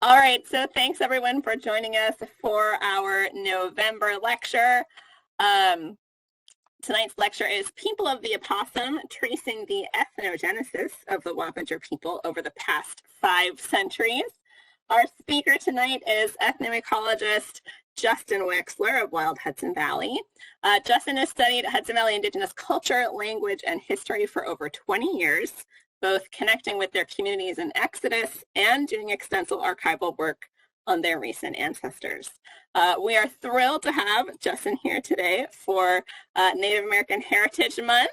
All right, so thanks everyone for joining us for our November lecture. Um, tonight's lecture is People of the Opossum, Tracing the Ethnogenesis of the Wappinger People over the Past 5 Centuries. Our speaker tonight is ethnoecologist Justin Wexler of Wild Hudson Valley. Justin has studied Hudson Valley Indigenous culture, language, and history for over 20 years, both connecting with their communities in Exodus and doing extensive archival work on their recent ancestors. We are thrilled to have Justin here today for Native American Heritage Month.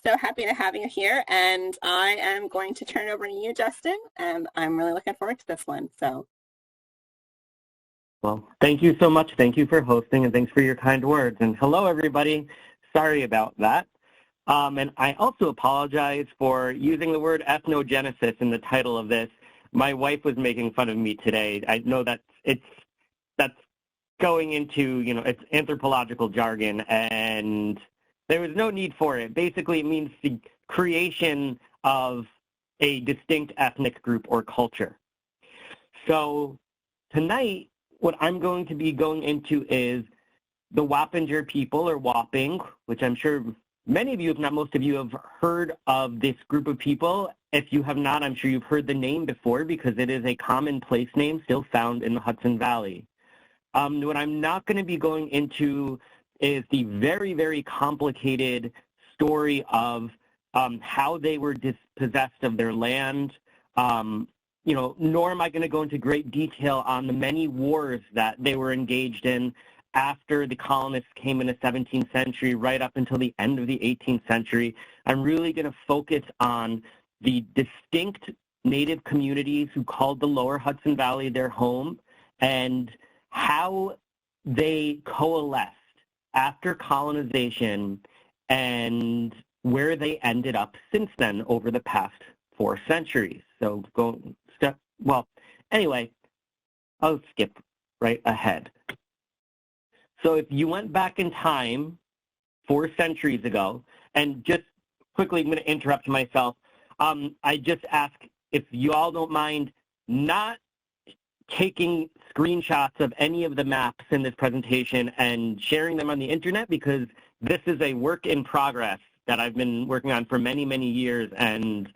So happy to have you here, and I am going to turn it over to you, Justin, and I'm really looking forward to this one. Well, thank you so much. Thank you for hosting, and thanks for your kind words. And hello, everybody. Sorry about that. And I also apologize for using the word ethnogenesis in the title of this. My wife was making fun of me today. I know that's going into, it's anthropological jargon, and there was no need for it. Basically, it means the creation of a distinct ethnic group or culture. So tonight, what I'm going to be going into is the Wappinger people, or Wapping, which I'm sure many of you, if not most of you, have heard of this group of people. If you have not, I'm sure you've heard the name before because it is a common place name still found in the Hudson Valley. What I'm not going to be going into is the very, very complicated story of how they were dispossessed of their land, nor am I going to go into great detail on the many wars that they were engaged in after the colonists came in the 17th century, right up until the end of the 18th century. I'm really going to focus on the distinct Native communities who called the lower Hudson Valley their home and how they coalesced after colonization and where they ended up since then over the past 4 centuries. So anyway, I'll skip right ahead. So if you went back in time 4 centuries ago, and just quickly, I'm going to interrupt myself. I just ask if you all don't mind not taking screenshots of any of the maps in this presentation and sharing them on the internet, because this is a work in progress that I've been working on for many, many years, and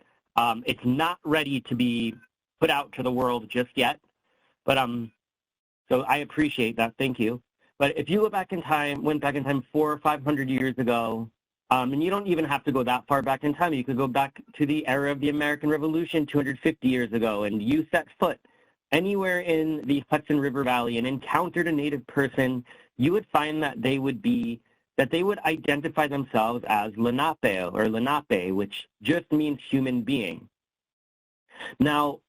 it's not ready to be put out to the world just yet. But so I appreciate that. Thank you. But if you went back in time 400 or 500 years ago, and you don't even have to go that far back in time. You could go back to the era of the American Revolution 250 years ago, and you set foot anywhere in the Hudson River Valley and encountered a Native person, you would find that they would identify themselves as Lenape or Lenape, which just means human being. Now,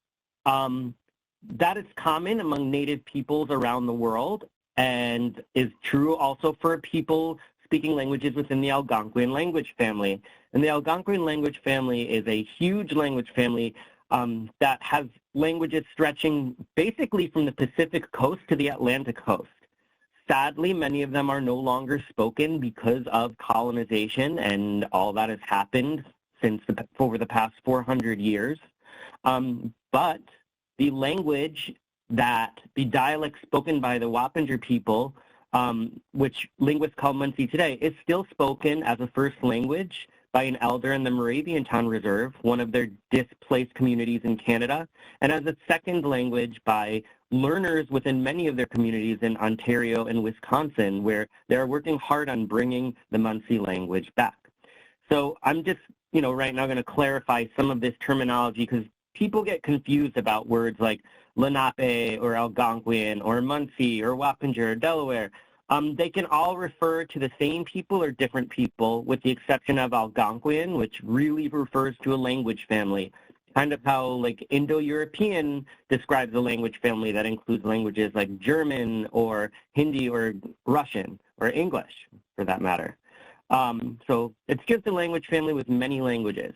that is common among Native peoples around the world and is true also for people speaking languages within the Algonquian language family. And the Algonquian language family is a huge language family that has languages stretching basically from the Pacific coast to the Atlantic coast. Sadly, many of them are no longer spoken because of colonization and all that has happened over the past 400 years. But the language the dialect spoken by the Wappinger people, which linguists call Munsee today, is still spoken as a first language by an elder in the Moraviantown Reserve, one of their displaced communities in Canada, and as a second language by learners within many of their communities in Ontario and Wisconsin, where they're working hard on bringing the Munsee language back. So I'm just, right now going to clarify some of this terminology because people get confused about words like Lenape or Algonquian or Munsee or Wappinger or Delaware. They can all refer to the same people or different people, with the exception of Algonquian, which really refers to a language family, kind of how like Indo-European describes a language family that includes languages like German or Hindi or Russian or English, for that matter. So it's just a language family with many languages.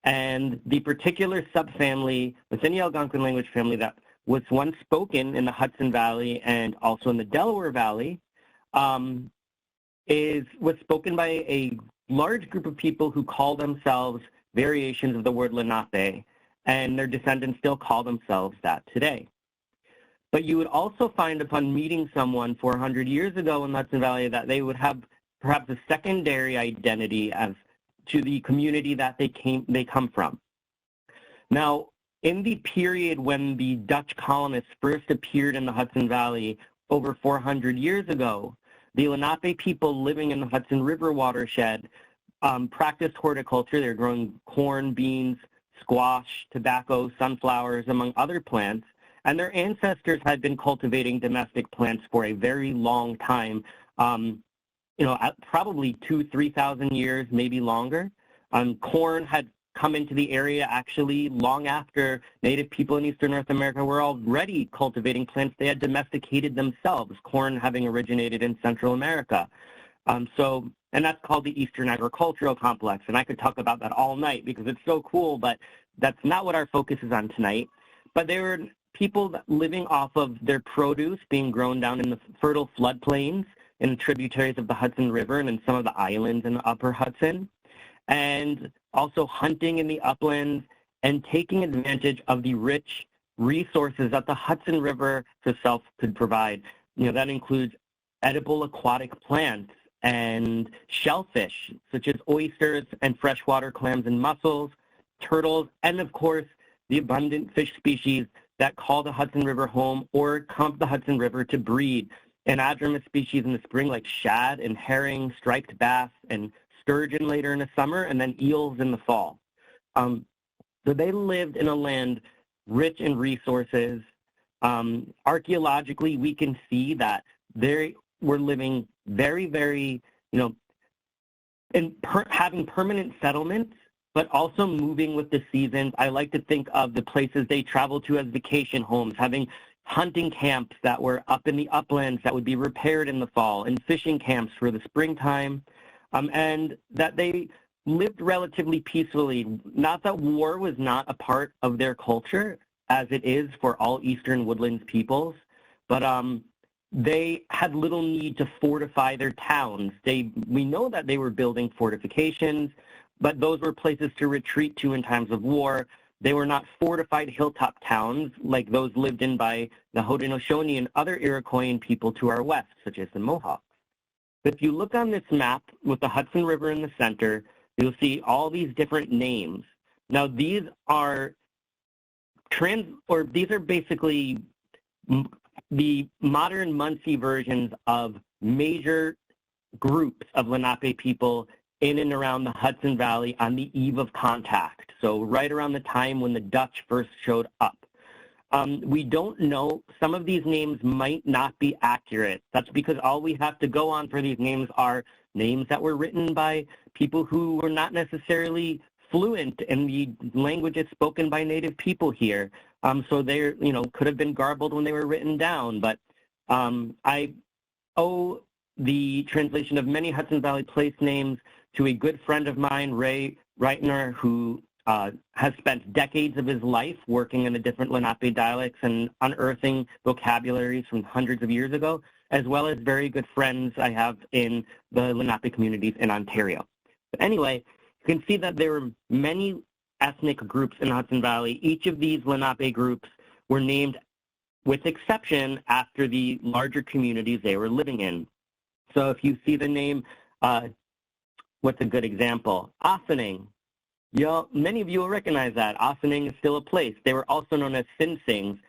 And the particular subfamily within the Algonquin language family that was once spoken in the Hudson Valley and also in the Delaware Valley was spoken by a large group of people who call themselves variations of the word Lenape, and their descendants still call themselves that today. But you would also find upon meeting someone 400 years ago in the Hudson Valley that they would have perhaps a secondary identity as to the community that they come from. Now, in the period when the Dutch colonists first appeared in the Hudson Valley over 400 years ago, the Lenape people living in the Hudson River watershed practiced horticulture. They were growing corn, beans, squash, tobacco, sunflowers, among other plants. And their ancestors had been cultivating domestic plants for a very long time, probably 2,000-3,000 years, maybe longer. Corn had come into the area actually long after Native people in Eastern North America were already cultivating plants they had domesticated themselves, corn having originated in Central America. And that's called the Eastern Agricultural Complex. And I could talk about that all night because it's so cool, but that's not what our focus is on tonight. But they were people living off of their produce being grown down in the fertile floodplains in the tributaries of the Hudson River and in some of the islands in the upper Hudson, and also hunting in the uplands and taking advantage of the rich resources that the Hudson River itself could provide. That includes edible aquatic plants and shellfish, such as oysters and freshwater clams and mussels, turtles, and of course, the abundant fish species that call the Hudson River home or come to the Hudson River to breed. Anadromous species in the spring like shad and herring, striped bass, and sturgeon later in the summer, and then eels in the fall. So they lived in a land rich in resources. Archaeologically, we can see that they were living very, very, having permanent settlements, but also moving with the seasons. I like to think of the places they traveled to as vacation homes, having hunting camps that were up in the uplands that would be repaired in the fall, and fishing camps for the springtime, and that they lived relatively peacefully. Not that war was not a part of their culture, as it is for all Eastern Woodlands peoples, but they had little need to fortify their towns. We know that they were building fortifications, but those were places to retreat to in times of war. They were not fortified hilltop towns like those lived in by the Haudenosaunee and other Iroquoian people to our west, such as the Mohawks. If you look on this map with the Hudson River in the center, you'll see all these different names. Now, these are basically the modern Munsee versions of major groups of Lenape people in and around the Hudson Valley on the eve of contact, so right around the time when the Dutch first showed up. We don't know. Some of these names might not be accurate. That's because all we have to go on for these names are names that were written by people who were not necessarily fluent in the languages spoken by Native people here. So they, could have been garbled when they were written down. But I owe the translation of many Hudson Valley place names to a good friend of mine, Ray Reitner, who has spent decades of his life working in the different Lenape dialects and unearthing vocabularies from hundreds of years ago, as well as very good friends I have in the Lenape communities in Ontario. But anyway, you can see that there were many ethnic groups in the Hudson Valley. Each of these Lenape groups were named with exception after the larger communities they were living in. So if you see the name, what's a good example? Ossining. Many of you will recognize that. Ossining is still a place. They were also known as Sinsings.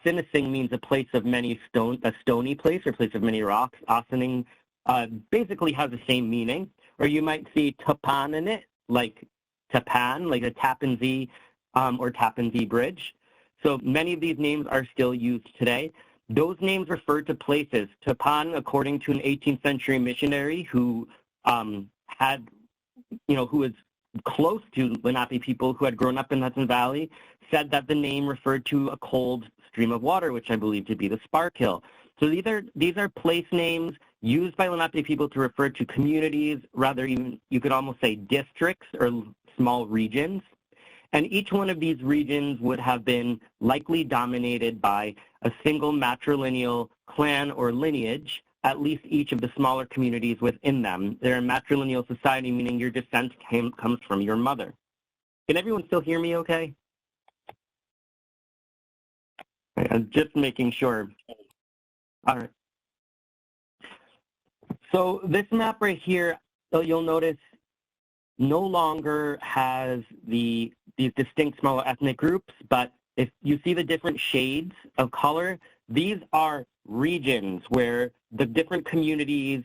Sinising means a place of many a stony place or place of many rocks. Ossining basically has the same meaning. Or you might see Tapan in it, like Tapan, like a Tappan Zee or Tappan Zee Bridge. So many of these names are still used today. Those names refer to places. Tapan, according to an 18th century missionary who who was close to Lenape people who had grown up in the Hudson Valley, said that the name referred to a cold stream of water, which I believe to be the Sparkill. So these are place names used by Lenape people to refer to communities, rather even you could almost say districts or small regions. And each one of these regions would have been likely dominated by a single matrilineal clan or lineage, at least each of the smaller communities within them. They're a matrilineal society, meaning your descent comes from your mother. Can everyone still hear me okay? Just making sure. All right. So this map right here, you'll notice, no longer has these distinct smaller ethnic groups, but if you see the different shades of color, these are regions where the different communities,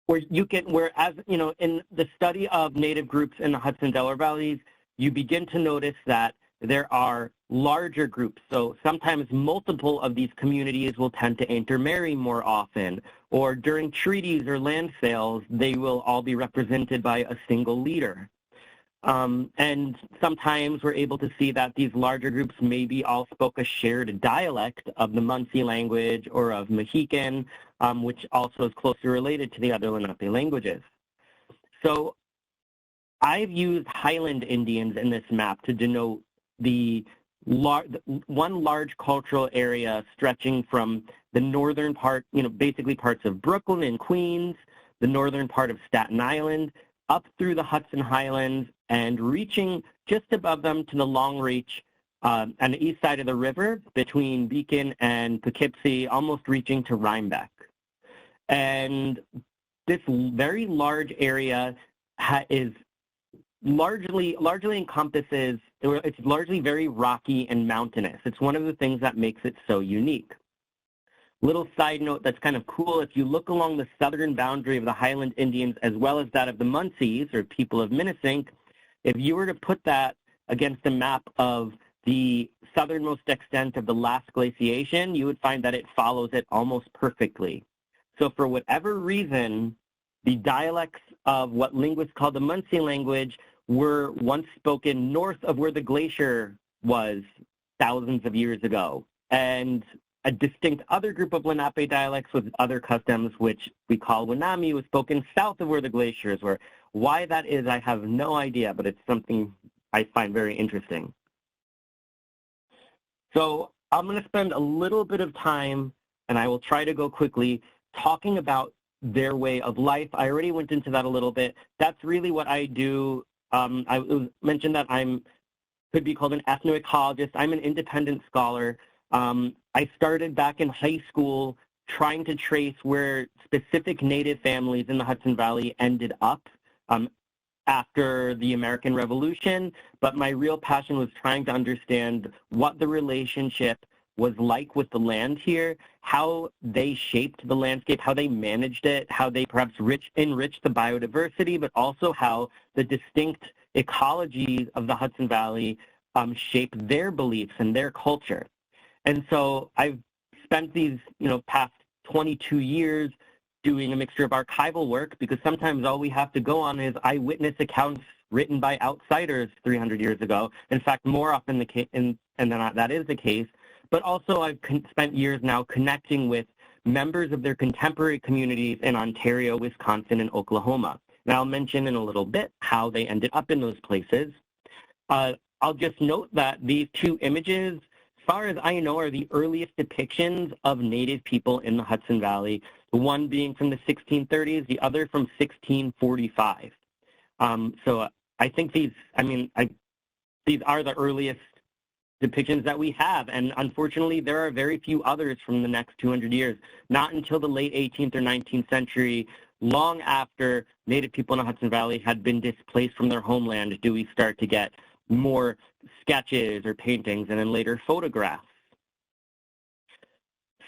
whereas, you know, in the study of native groups in the Hudson Delaware valleys, you begin to notice that there are larger groups. So sometimes multiple of these communities will tend to intermarry more often, or during treaties or land sales, they will all be represented by a single leader. And sometimes we're able to see that these larger groups maybe all spoke a shared dialect of the Munsee language or of Mohican, which also is closely related to the other Lenape languages. So I've used Highland Indians in this map to denote the one large cultural area stretching from the northern part, you know, basically parts of Brooklyn and Queens, the northern part of Staten Island, up through the Hudson Highlands, and reaching just above them to the Long Reach on the east side of the river between Beacon and Poughkeepsie, almost reaching to Rhinebeck. And this very large area is largely encompasses, it's largely very rocky and mountainous. It's one of the things that makes it so unique. Little side note that's kind of cool, if you look along the southern boundary of the Highland Indians as well as that of the Munsees, or people of Minisink, if you were to put that against a map of the southernmost extent of the last glaciation, you would find that it follows it almost perfectly. So for whatever reason, the dialects of what linguists call the Munsee language were once spoken north of where the glacier was thousands of years ago. And a distinct other group of Lenape dialects with other customs, which we call Wenami, was spoken south of where the glaciers were. Why that is, I have no idea, but it's something I find very interesting. So I'm going to spend a little bit of time, and I will try to go quickly, talking about their way of life. I already went into that a little bit. That's really what I do. I mentioned that could be called an ethnoecologist. I'm an independent scholar. I started back in high school trying to trace where specific Native families in the Hudson Valley ended up after the American Revolution, but my real passion was trying to understand what the relationship was like with the land here, how they shaped the landscape, how they managed it, how they perhaps enriched the biodiversity, but also how the distinct ecology of the Hudson Valley shaped their beliefs and their culture. And so I've spent these, past 22 years doing a mixture of archival work, because sometimes all we have to go on is eyewitness accounts written by outsiders 300 years ago. In fact, more often than not, that is the case. But also I've spent years now connecting with members of their contemporary communities in Ontario, Wisconsin, and Oklahoma. And I'll mention in a little bit how they ended up in those places. I'll just note that these two images, as far as I know, are the earliest depictions of Native people in the Hudson Valley, the one being from the 1630s, the other from 1645. So I think these are the earliest depictions that we have, and unfortunately there are very few others from the next 200 years. Not until the late 18th or 19th century, long after Native people in the Hudson Valley had been displaced from their homeland, do we start to get more sketches or paintings, and then later photographs.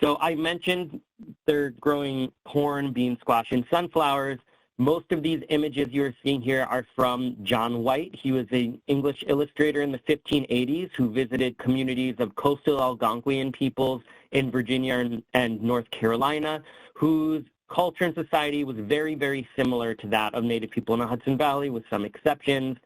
So I mentioned they're growing corn, bean, squash, and sunflowers. Most of these images you're seeing here are from John White. He was an English illustrator in the 1580s who visited communities of coastal Algonquian peoples in Virginia and North Carolina, whose culture and society was very, very similar to that of Native people in the Hudson Valley, with some exceptions.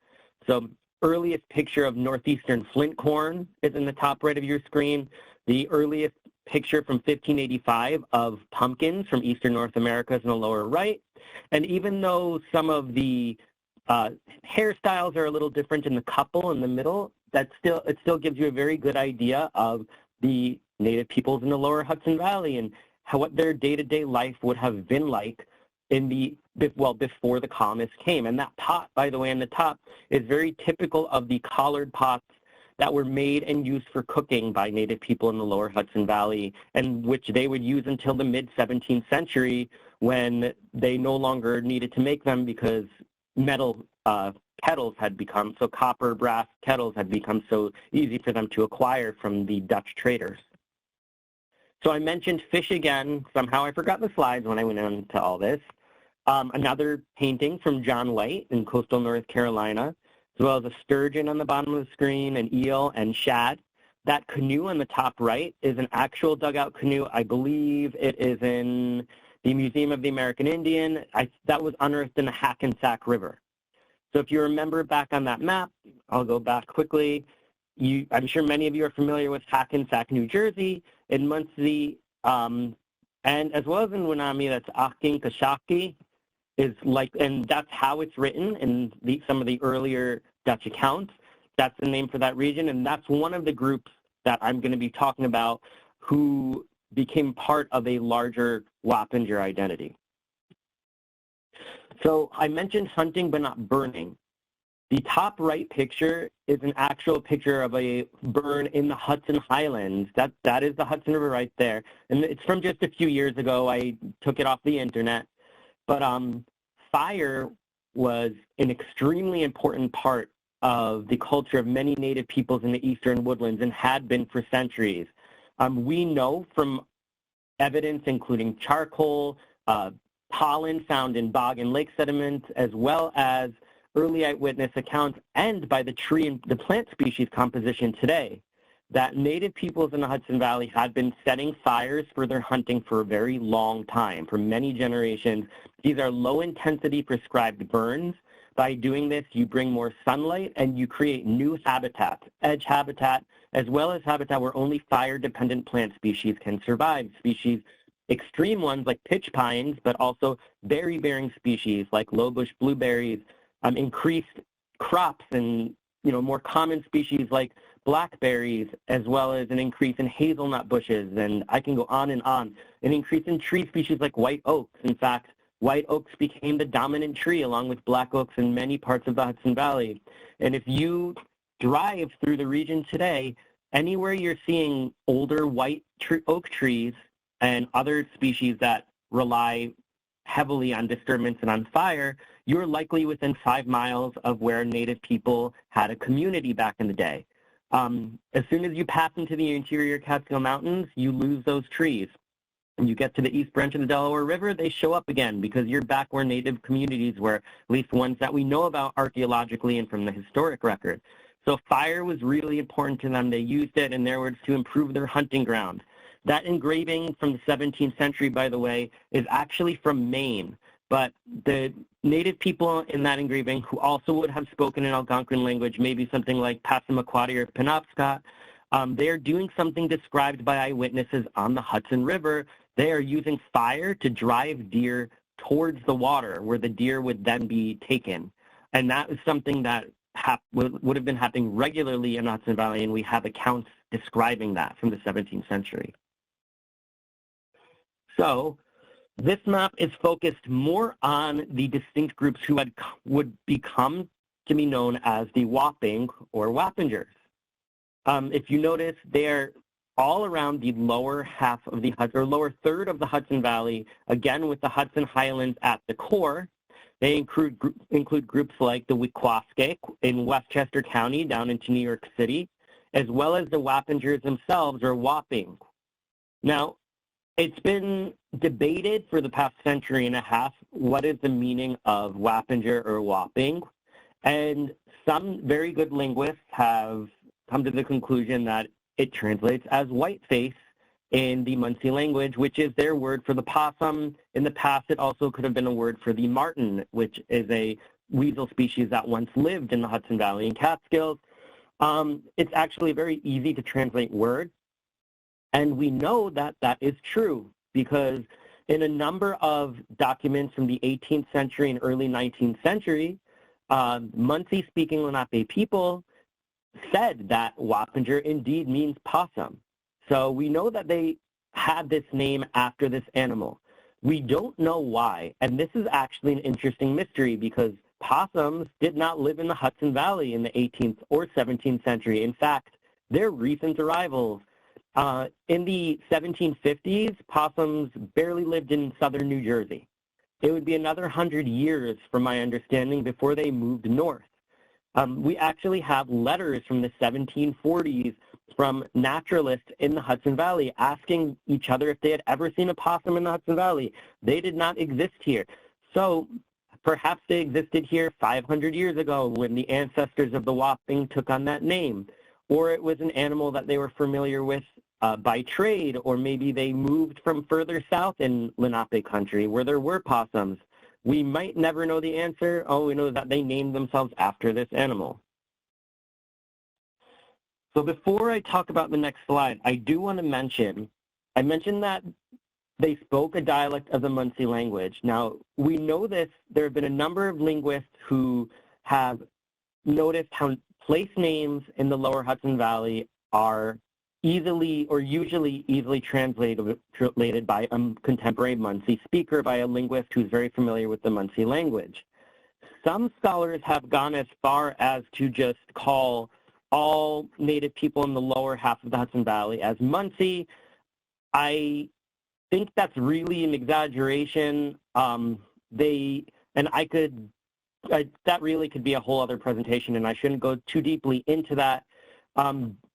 So earliest picture of northeastern flint corn is in the top right of your screen. The earliest picture from 1585 of pumpkins from eastern North America is in the lower right. And even though some of the hairstyles are a little different in the couple in the middle, it still gives you a very good idea of the Native peoples in the lower Hudson Valley and what their day-to-day life would have been like before the colonists came. And that pot, by the way, on the top is very typical of the collared pots that were made and used for cooking by Native people in the lower Hudson Valley, and which they would use until the mid-17th century when they no longer needed to make them because metal kettles had become, so copper, brass kettles had become so easy for them to acquire from the Dutch traders. So I mentioned fish again. Somehow I forgot the slides when I went into all this. Another painting from John White in coastal North Carolina, as well as a sturgeon on the bottom of the screen, an eel, and shad. That canoe on the top right is an actual dugout canoe. I believe it is in the Museum of the American Indian. That was unearthed in the Hackensack River. So if you remember back on that map, I'll go back quickly. I'm sure many of you are familiar with Hackensack, New Jersey. In Muncie, and as well as in Wenami, that's Akinkaishaki, and that's how it's written in some of the earlier Dutch accounts. That's the name for that region, and that's one of the groups that I'm going to be talking about who became part of a larger Wappinger identity. So I mentioned hunting but not burning. The top right picture is an actual picture of a burn in the Hudson Highlands. That is the Hudson River right there. And it's from just a few years ago. I took it off the internet. But fire was an extremely important part of the culture of many Native peoples in the eastern woodlands and had been for centuries. We know from evidence including charcoal, pollen found in bog and lake sediments, as well as early eyewitness accounts and by the tree and the plant species composition today, that Native peoples in the Hudson Valley had been setting fires for their hunting for a very long time, for many generations. These are low-intensity prescribed burns. By doing this, you bring more sunlight and you create new habitat, edge habitat, as well as habitat where only fire-dependent plant species can survive. Species, extreme ones like pitch pines, but also berry-bearing species like low-bush blueberries, increased crops and more common species like blackberries, as well as an increase in hazelnut bushes, and I can go on and on. An increase in tree species like white oaks. In fact, white oaks became the dominant tree along with black oaks in many parts of the Hudson Valley. And if you drive through the region today, anywhere you're seeing older white oak trees and other species that rely heavily on disturbance and on fire, you're likely within 5 miles of where Native people had a community back in the day. As soon as you pass into the interior Catskill Mountains, you lose those trees. When you get to the east branch of the Delaware River, they show up again because you're back where Native communities were, at least ones that we know about archaeologically and from the historic record. So fire was really important to them. They used it, in their words, to improve their hunting ground. That engraving from the 17th century, by the way, is actually from Maine. But the Native people in that engraving, who also would have spoken in Algonquin language, maybe something like Passamaquoddy or Penobscot, they are doing something described by eyewitnesses on the Hudson River. They are using fire to drive deer towards the water, where the deer would then be taken. And that is something that would have been happening regularly in the Hudson Valley, and we have accounts describing that from the 17th century. So this map is focused more on the distinct groups who would become to be known as the Wapping or Wappingers. If you notice, they're all around the lower half of the Hudson, or lower third of the Hudson Valley, again with the Hudson Highlands at the core. They include groups like the Wequaskek in Westchester County down into New York City, as well as the Wappingers themselves, or Wapping. Now, it's been debated for the past century and a half what is the meaning of Wappinger or Wapping, and some very good linguists have come to the conclusion that it translates as whiteface in the Munsee language, which is their word for the possum. In the past, it also could have been a word for the marten, which is a weasel species that once lived in the Hudson Valley and Catskills. It's actually a very easy to translate word. And we know that that is true because in a number of documents from the 18th century and early 19th century, Munsee-speaking Lenape people said that Wappinger indeed means possum. So we know that they had this name after this animal. We don't know why, and this is actually an interesting mystery because possums did not live in the Hudson Valley in the 18th or 17th century. In fact, they're recent arrivals. In the 1750s, possums barely lived in southern New Jersey. It would be another 100 years, from my understanding, before they moved north. We actually have letters from the 1740s from naturalists in the Hudson Valley asking each other if they had ever seen a possum in the Hudson Valley. They did not exist here. So perhaps they existed here 500 years ago when the ancestors of the Wapping took on that name. Or it was an animal that they were familiar with by trade, or maybe they moved from further south in Lenape country where there were possums. We might never know the answer. All we know is that they named themselves after this animal. So before I talk about the next slide, I do want to mention, I mentioned that they spoke a dialect of the Munsee language. Now, we know this. There have been a number of linguists who have noticed how place names in the lower Hudson Valley are easily or usually easily translated by a contemporary Munsee speaker, by a linguist who's very familiar with the Munsee language. Some scholars have gone as far as to just call all Native people in the lower half of the Hudson Valley as Munsee. I think that's really an exaggeration. That really could be a whole other presentation, and I shouldn't go too deeply into that.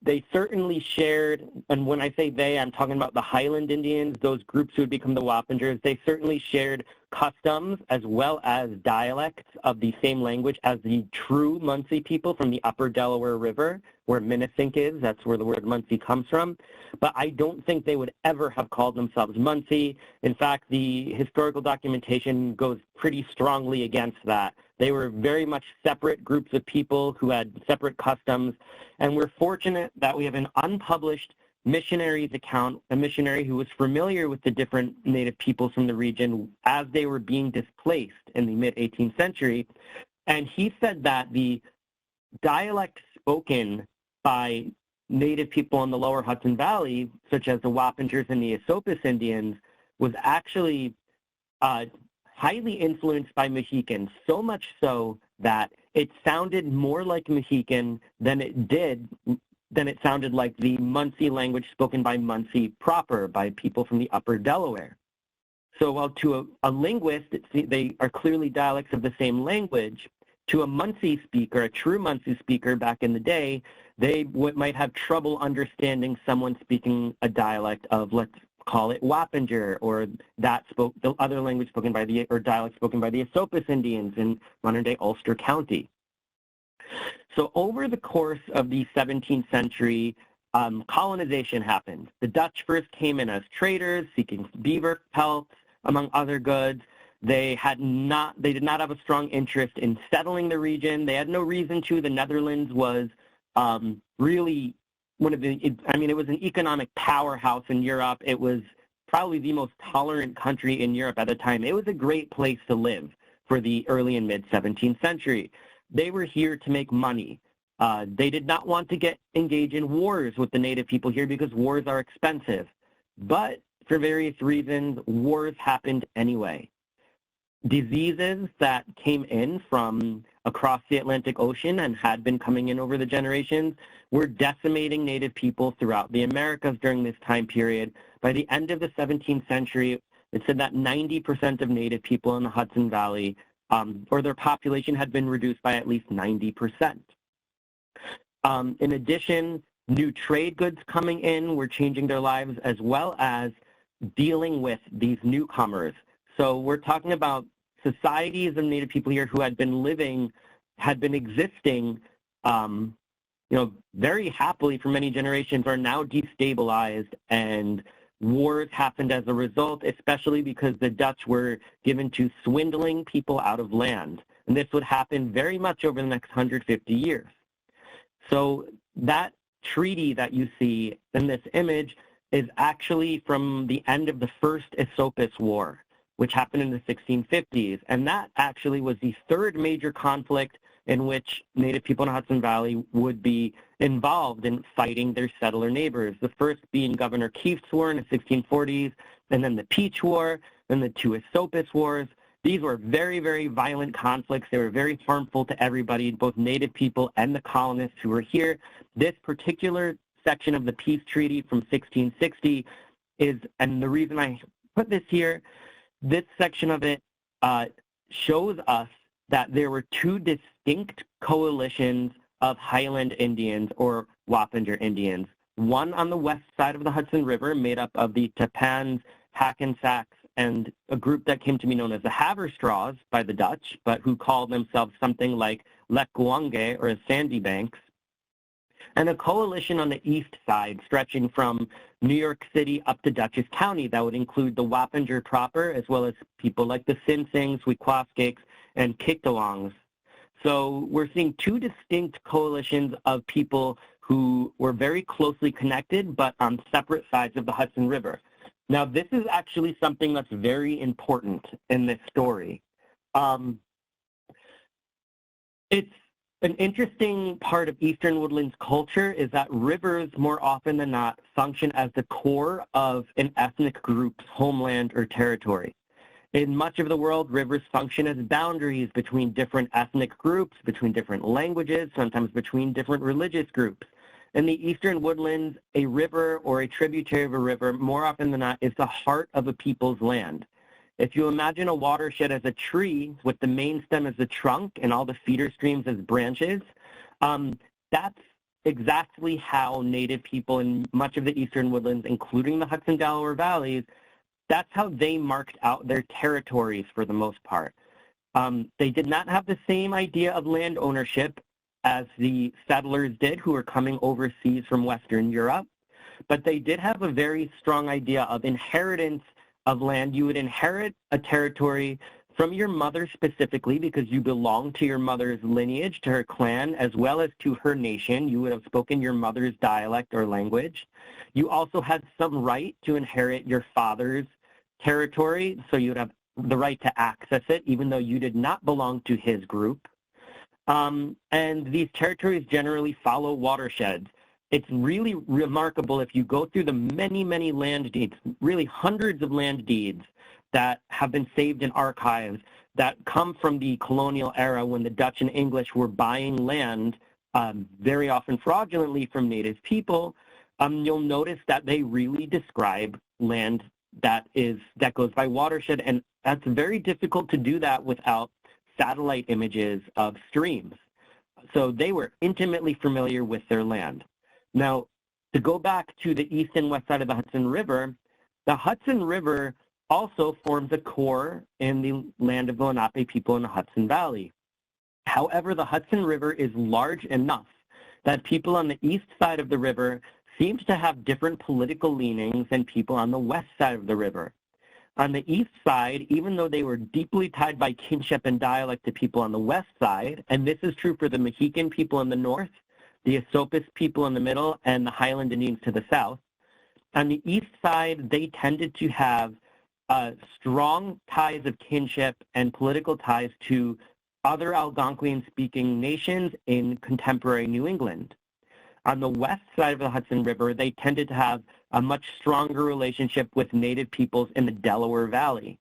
They certainly shared, and when I say they, I'm talking about the Highland Indians, those groups who would become the Wappingers. They certainly shared customs as well as dialects of the same language as the true Munsee people from the upper Delaware River, where Minisink is. That's where the word Munsee comes from. But I don't think they would ever have called themselves Munsee. In fact, the historical documentation goes pretty strongly against that. They were very much separate groups of people who had separate customs, and we're fortunate that we have an unpublished missionary's account, a missionary who was familiar with the different Native peoples from the region as they were being displaced in the mid-18th century, and he said that the dialect spoken by Native people in the lower Hudson Valley, such as the Wappingers and the Esopus Indians, was actually highly influenced by Mohican, so much so that it sounded more like Mohican than it sounded like the Munsee language spoken by Munsee proper, by people from the upper Delaware. So while to a linguist, they are clearly dialects of the same language, to a Munsee speaker, a true Munsee speaker back in the day, they might have trouble understanding someone speaking a dialect of, let's call it Wappinger, or the other language spoken by or dialect spoken by the Esopus Indians in modern-day Ulster County. So over the course of the 17th century, colonization happened. The Dutch first came in as traders, seeking beaver pelts, among other goods. They did not have a strong interest in settling the region. They had no reason to. The Netherlands was really it was an economic powerhouse in Europe. It was probably the most tolerant country in Europe at the time. It was a great place to live for the early and mid-17th century. They were here to make money. They did not want to engage in wars with the Native people here because wars are expensive. But for various reasons, wars happened anyway. Diseases that came in from across the Atlantic Ocean and had been coming in over the generations were decimating Native people throughout the Americas during this time period. By the end of the 17th century, it said that 90% of Native people in the Hudson Valley, or their population, had been reduced by at least 90%. In addition, new trade goods coming in were changing their lives, as well as dealing with these newcomers. So we're talking about societies of Native people here who had been existing, very happily for many generations, are now destabilized, and wars happened as a result, especially because the Dutch were given to swindling people out of land. And this would happen very much over the next 150 years. So that treaty that you see in this image is actually from the end of the First Esopus War, which happened in the 1650s. And that actually was the third major conflict in which Native people in the Hudson Valley would be involved in fighting their settler neighbors. The first being Governor Kieft's War in the 1640s, and then the Peach War, then the two Esopus Wars. These were very, very violent conflicts. They were very harmful to everybody, both Native people and the colonists who were here. This particular section of the peace treaty from 1660 is, and the reason I put this here, this section of it shows us that there were two distinct coalitions of Highland Indians or Wappinger Indians. One on the west side of the Hudson River made up of the Tappans, Hackensacks, and a group that came to be known as the Haverstraws by the Dutch, but who called themselves something like Lekwange or Sandy Banks, and a coalition on the east side stretching from New York City up to Dutchess County that would include the Wappinger proper, as well as people like the Sinsings, Wequaskeks, and Kickalongs. So we're seeing two distinct coalitions of people who were very closely connected, but on separate sides of the Hudson River. Now, this is actually something that's very important in this story. It's an interesting part of Eastern Woodlands culture is that rivers, more often than not, function as the core of an ethnic group's homeland or territory. In much of the world, rivers function as boundaries between different ethnic groups, between different languages, sometimes between different religious groups. In the Eastern Woodlands, a river or a tributary of a river, more often than not, is the heart of a people's land. If you imagine a watershed as a tree with the main stem as the trunk and all the feeder streams as branches, that's exactly how Native people in much of the Eastern Woodlands, including the Hudson-Delaware valleys, that's how they marked out their territories for the most part. They did not have the same idea of land ownership as the settlers did who were coming overseas from Western Europe, but they did have a very strong idea of inheritance of land. You would inherit a territory from your mother specifically because you belong to your mother's lineage, to her clan, as well as to her nation. You would have spoken your mother's dialect or language. You also had some right to inherit your father's territory, so you would have the right to access it, even though you did not belong to his group. And these territories generally follow watersheds. It's really remarkable if you go through the many, many land deeds, really hundreds of land deeds that have been saved in archives that come from the colonial era when the Dutch and English were buying land, very often fraudulently from Native people. You'll notice that they really describe land that goes by watershed, and that's very difficult to do that without satellite images of streams. So they were intimately familiar with their land. Now, to go back to the east and west side of the Hudson River also forms a core in the land of the Lenape people in the Hudson Valley. However, the Hudson River is large enough that people on the east side of the river seem to have different political leanings than people on the west side of the river. On the east side, even though they were deeply tied by kinship and dialect to people on the west side, and this is true for the Mohican people in the north, the Esopus people in the middle, and the Highland Indians to the south, on the east side, they tended to have strong ties of kinship and political ties to other Algonquian-speaking nations in contemporary New England. On the west side of the Hudson River, they tended to have a much stronger relationship with Native peoples in the Delaware Valley.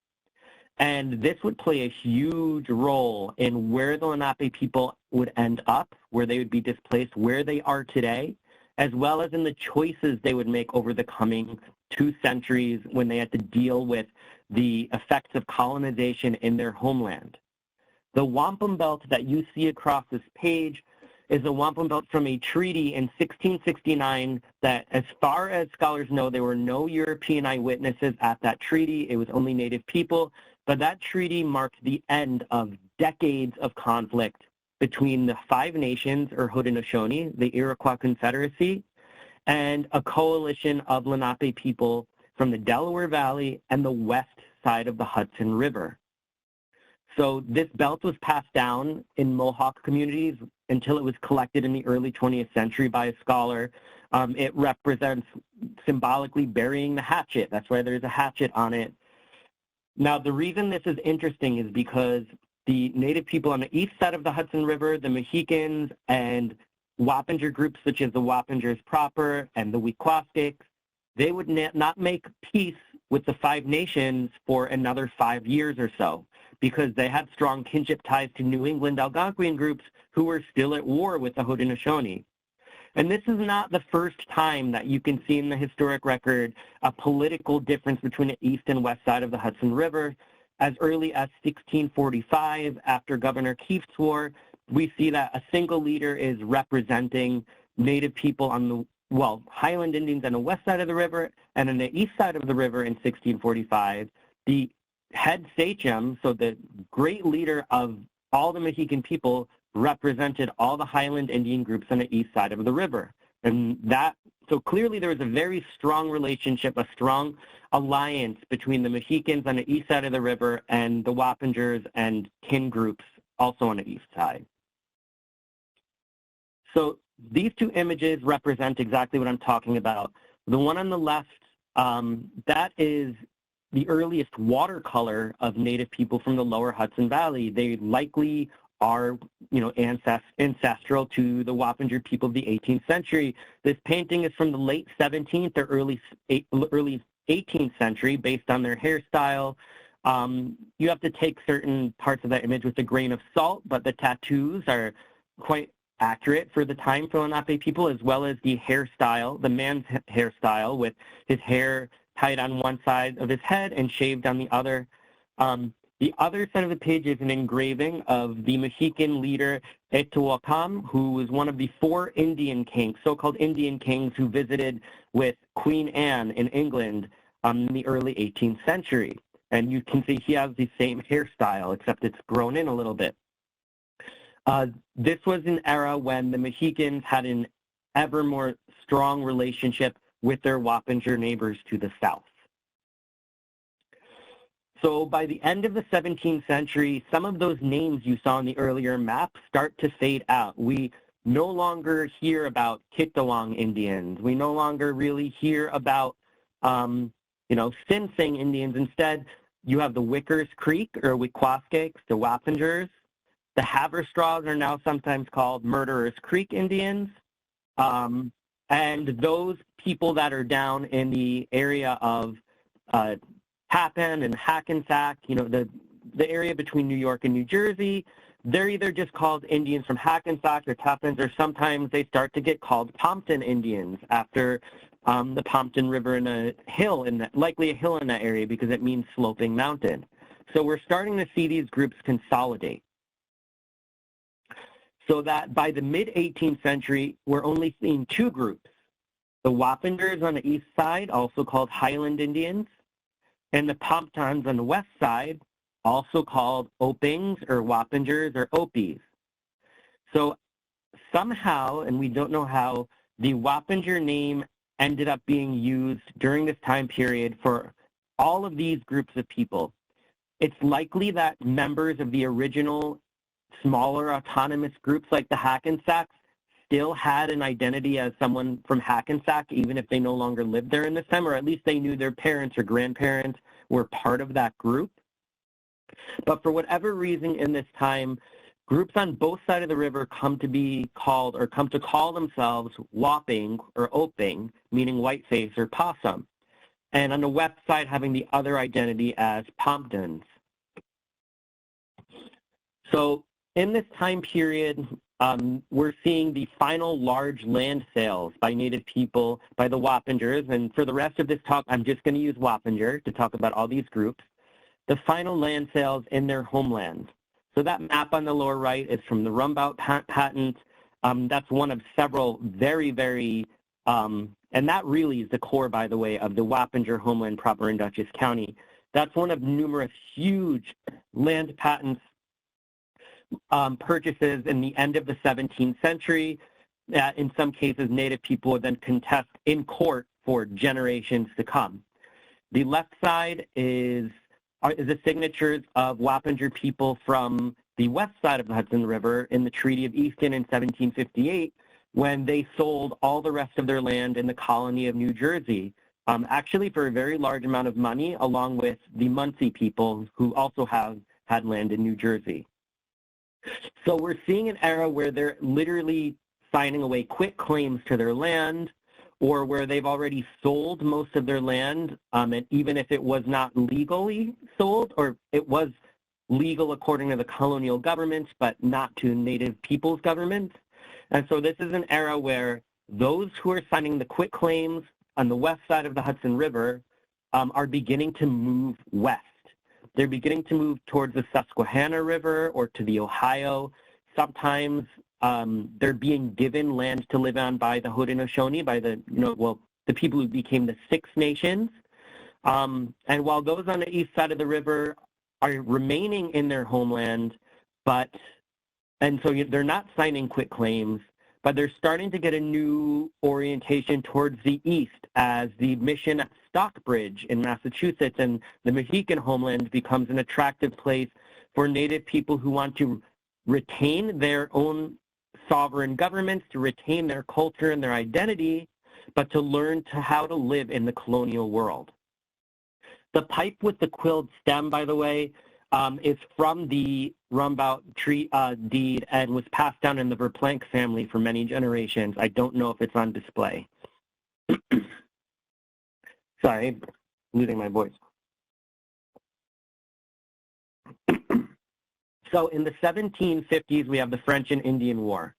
And this would play a huge role in where the Lenape people would end up, where they would be displaced, where they are today, as well as in the choices they would make over the coming 2 centuries when they had to deal with the effects of colonization in their homeland. The wampum belt that you see across this page is a wampum belt from a treaty in 1669 that, as far as scholars know, there were no European eyewitnesses at that treaty. It was only Native people. But that treaty marked the end of decades of conflict between the 5 nations, or Haudenosaunee, the Iroquois Confederacy, and a coalition of Lenape people from the Delaware Valley and the west side of the Hudson River. So this belt was passed down in Mohawk communities until it was collected in the early 20th century by a scholar. It represents symbolically burying the hatchet. That's why there's a hatchet on it. Now, the reason this is interesting is because the Native people on the east side of the Hudson River, the Mohicans, and Wappinger groups such as the Wappingers proper and the Wequaskeks, they would not make peace with the 5 nations for another 5 years or so. because they had strong kinship ties to New England Algonquian groups who were still at war with the Haudenosaunee. And this is not the first time that you can see in the historic record a political difference between the east and west side of the Hudson River. As early as 1645, after Governor Kieft's War, we see that a single leader is representing Native people on the, well, Highland Indians on the west side of the river, and on the east side of the river in 1645, the head sachem, so the great leader of all the Mohican people, represented all the Highland Indian groups on the east side of the river. And that, so clearly there was a very strong relationship, a strong alliance between the Mohicans on the east side of the river and the Wappingers and kin groups also on the east side. So these two images represent exactly what I'm talking about. The one on the left, that is the earliest watercolor of Native people from the lower Hudson Valley. They likely are, ancestral to the Wappinger people of the 18th century. This painting is from the late 17th or early 18th century based on their hairstyle. You have to take certain parts of that image with a grain of salt, but the tattoos are quite accurate for the time for Lenape people, as well as the hairstyle, the man's hairstyle with his hair tied on one side of his head and shaved on the other. The other side of the page is an engraving of the Mohican leader Etowahcam, who was one of the 4 Indian kings, so-called Indian kings, who visited with Queen Anne in England in the early 18th century. And you can see he has the same hairstyle, except it's grown in a little bit. This was an era when the Mohicans had an ever more strong relationship with their Wappinger neighbors to the south. So by the end of the 17th century, some of those names you saw in the earlier map start to fade out. We no longer hear about Kitawang Indians. We no longer really hear about, Sing Sing Indians. Instead, you have the Wickers Creek or Wickwascakes, the Wappingers. The Haverstraws are now sometimes called Murderers Creek Indians. And those people that are down in the area of Tappan and Hackensack, the area between New York and New Jersey, they're either just called Indians from Hackensack or Tappans, or sometimes they start to get called Pompton Indians after the Pompton River and a hill, likely a hill in that area because it means sloping mountain. So we're starting to see these groups consolidate. So that by the mid-18th century, we're only seeing 2 groups. The Wappingers on the east side, also called Highland Indians, and the Pomptons on the west side, also called Opings or Wappingers or Opis. So somehow, and we don't know how, the Wappinger name ended up being used during this time period for all of these groups of people. It's likely that members of the original smaller autonomous groups like the Hackensacks still had an identity as someone from Hackensack, even if they no longer lived there in this time, or at least they knew their parents or grandparents were part of that group. But for whatever reason in this time, groups on both sides of the river come to call themselves Wapping or Oping, meaning whiteface or possum, and on the west side having the other identity as Pomptons. So in this time period, we're seeing the final large land sales by Native people, by the Wappingers, and for the rest of this talk, I'm just going to use Wappinger to talk about all these groups. The final land sales in their homeland. So that map on the lower right is from the Rumbout patent. That's one of several very, very, and that really is the core, by the way, of the Wappinger homeland proper in Dutchess County. That's one of numerous huge land patents purchases in the end of the 17th century. In some cases, Native people would then contest in court for generations to come. The left side is the signatures of Wappinger people from the west side of the Hudson River in the Treaty of Easton in 1758, when they sold all the rest of their land in the colony of New Jersey, actually for a very large amount of money, along with the Munsee people who also had land in New Jersey. So we're seeing an era where they're literally signing away quit claims to their land, or where they've already sold most of their land, and even if it was not legally sold, or it was legal according to the colonial governments, but not to Native peoples governments. And so this is an era where those who are signing the quitclaims on the west side of the Hudson River are beginning to move west. They're beginning to move towards the Susquehanna River or to the Ohio. Sometimes they're being given land to live on by the Haudenosaunee, by the, the people who became the Six Nations. And while those on the east side of the river are remaining in their homeland, and so they're not signing quitclaims, but they're starting to get a new orientation towards the east as the mission at Stockbridge in Massachusetts and the Mohican homeland becomes an attractive place for Native people who want to retain their own sovereign governments, to retain their culture and their identity, but to learn how to live in the colonial world. The pipe with the quilled stem, by the way, is from the Rumbout tree deed and was passed down in the Verplanck family for many generations. I don't know if it's on display. Sorry, losing my voice. So in the 1750s, we have the French and Indian War.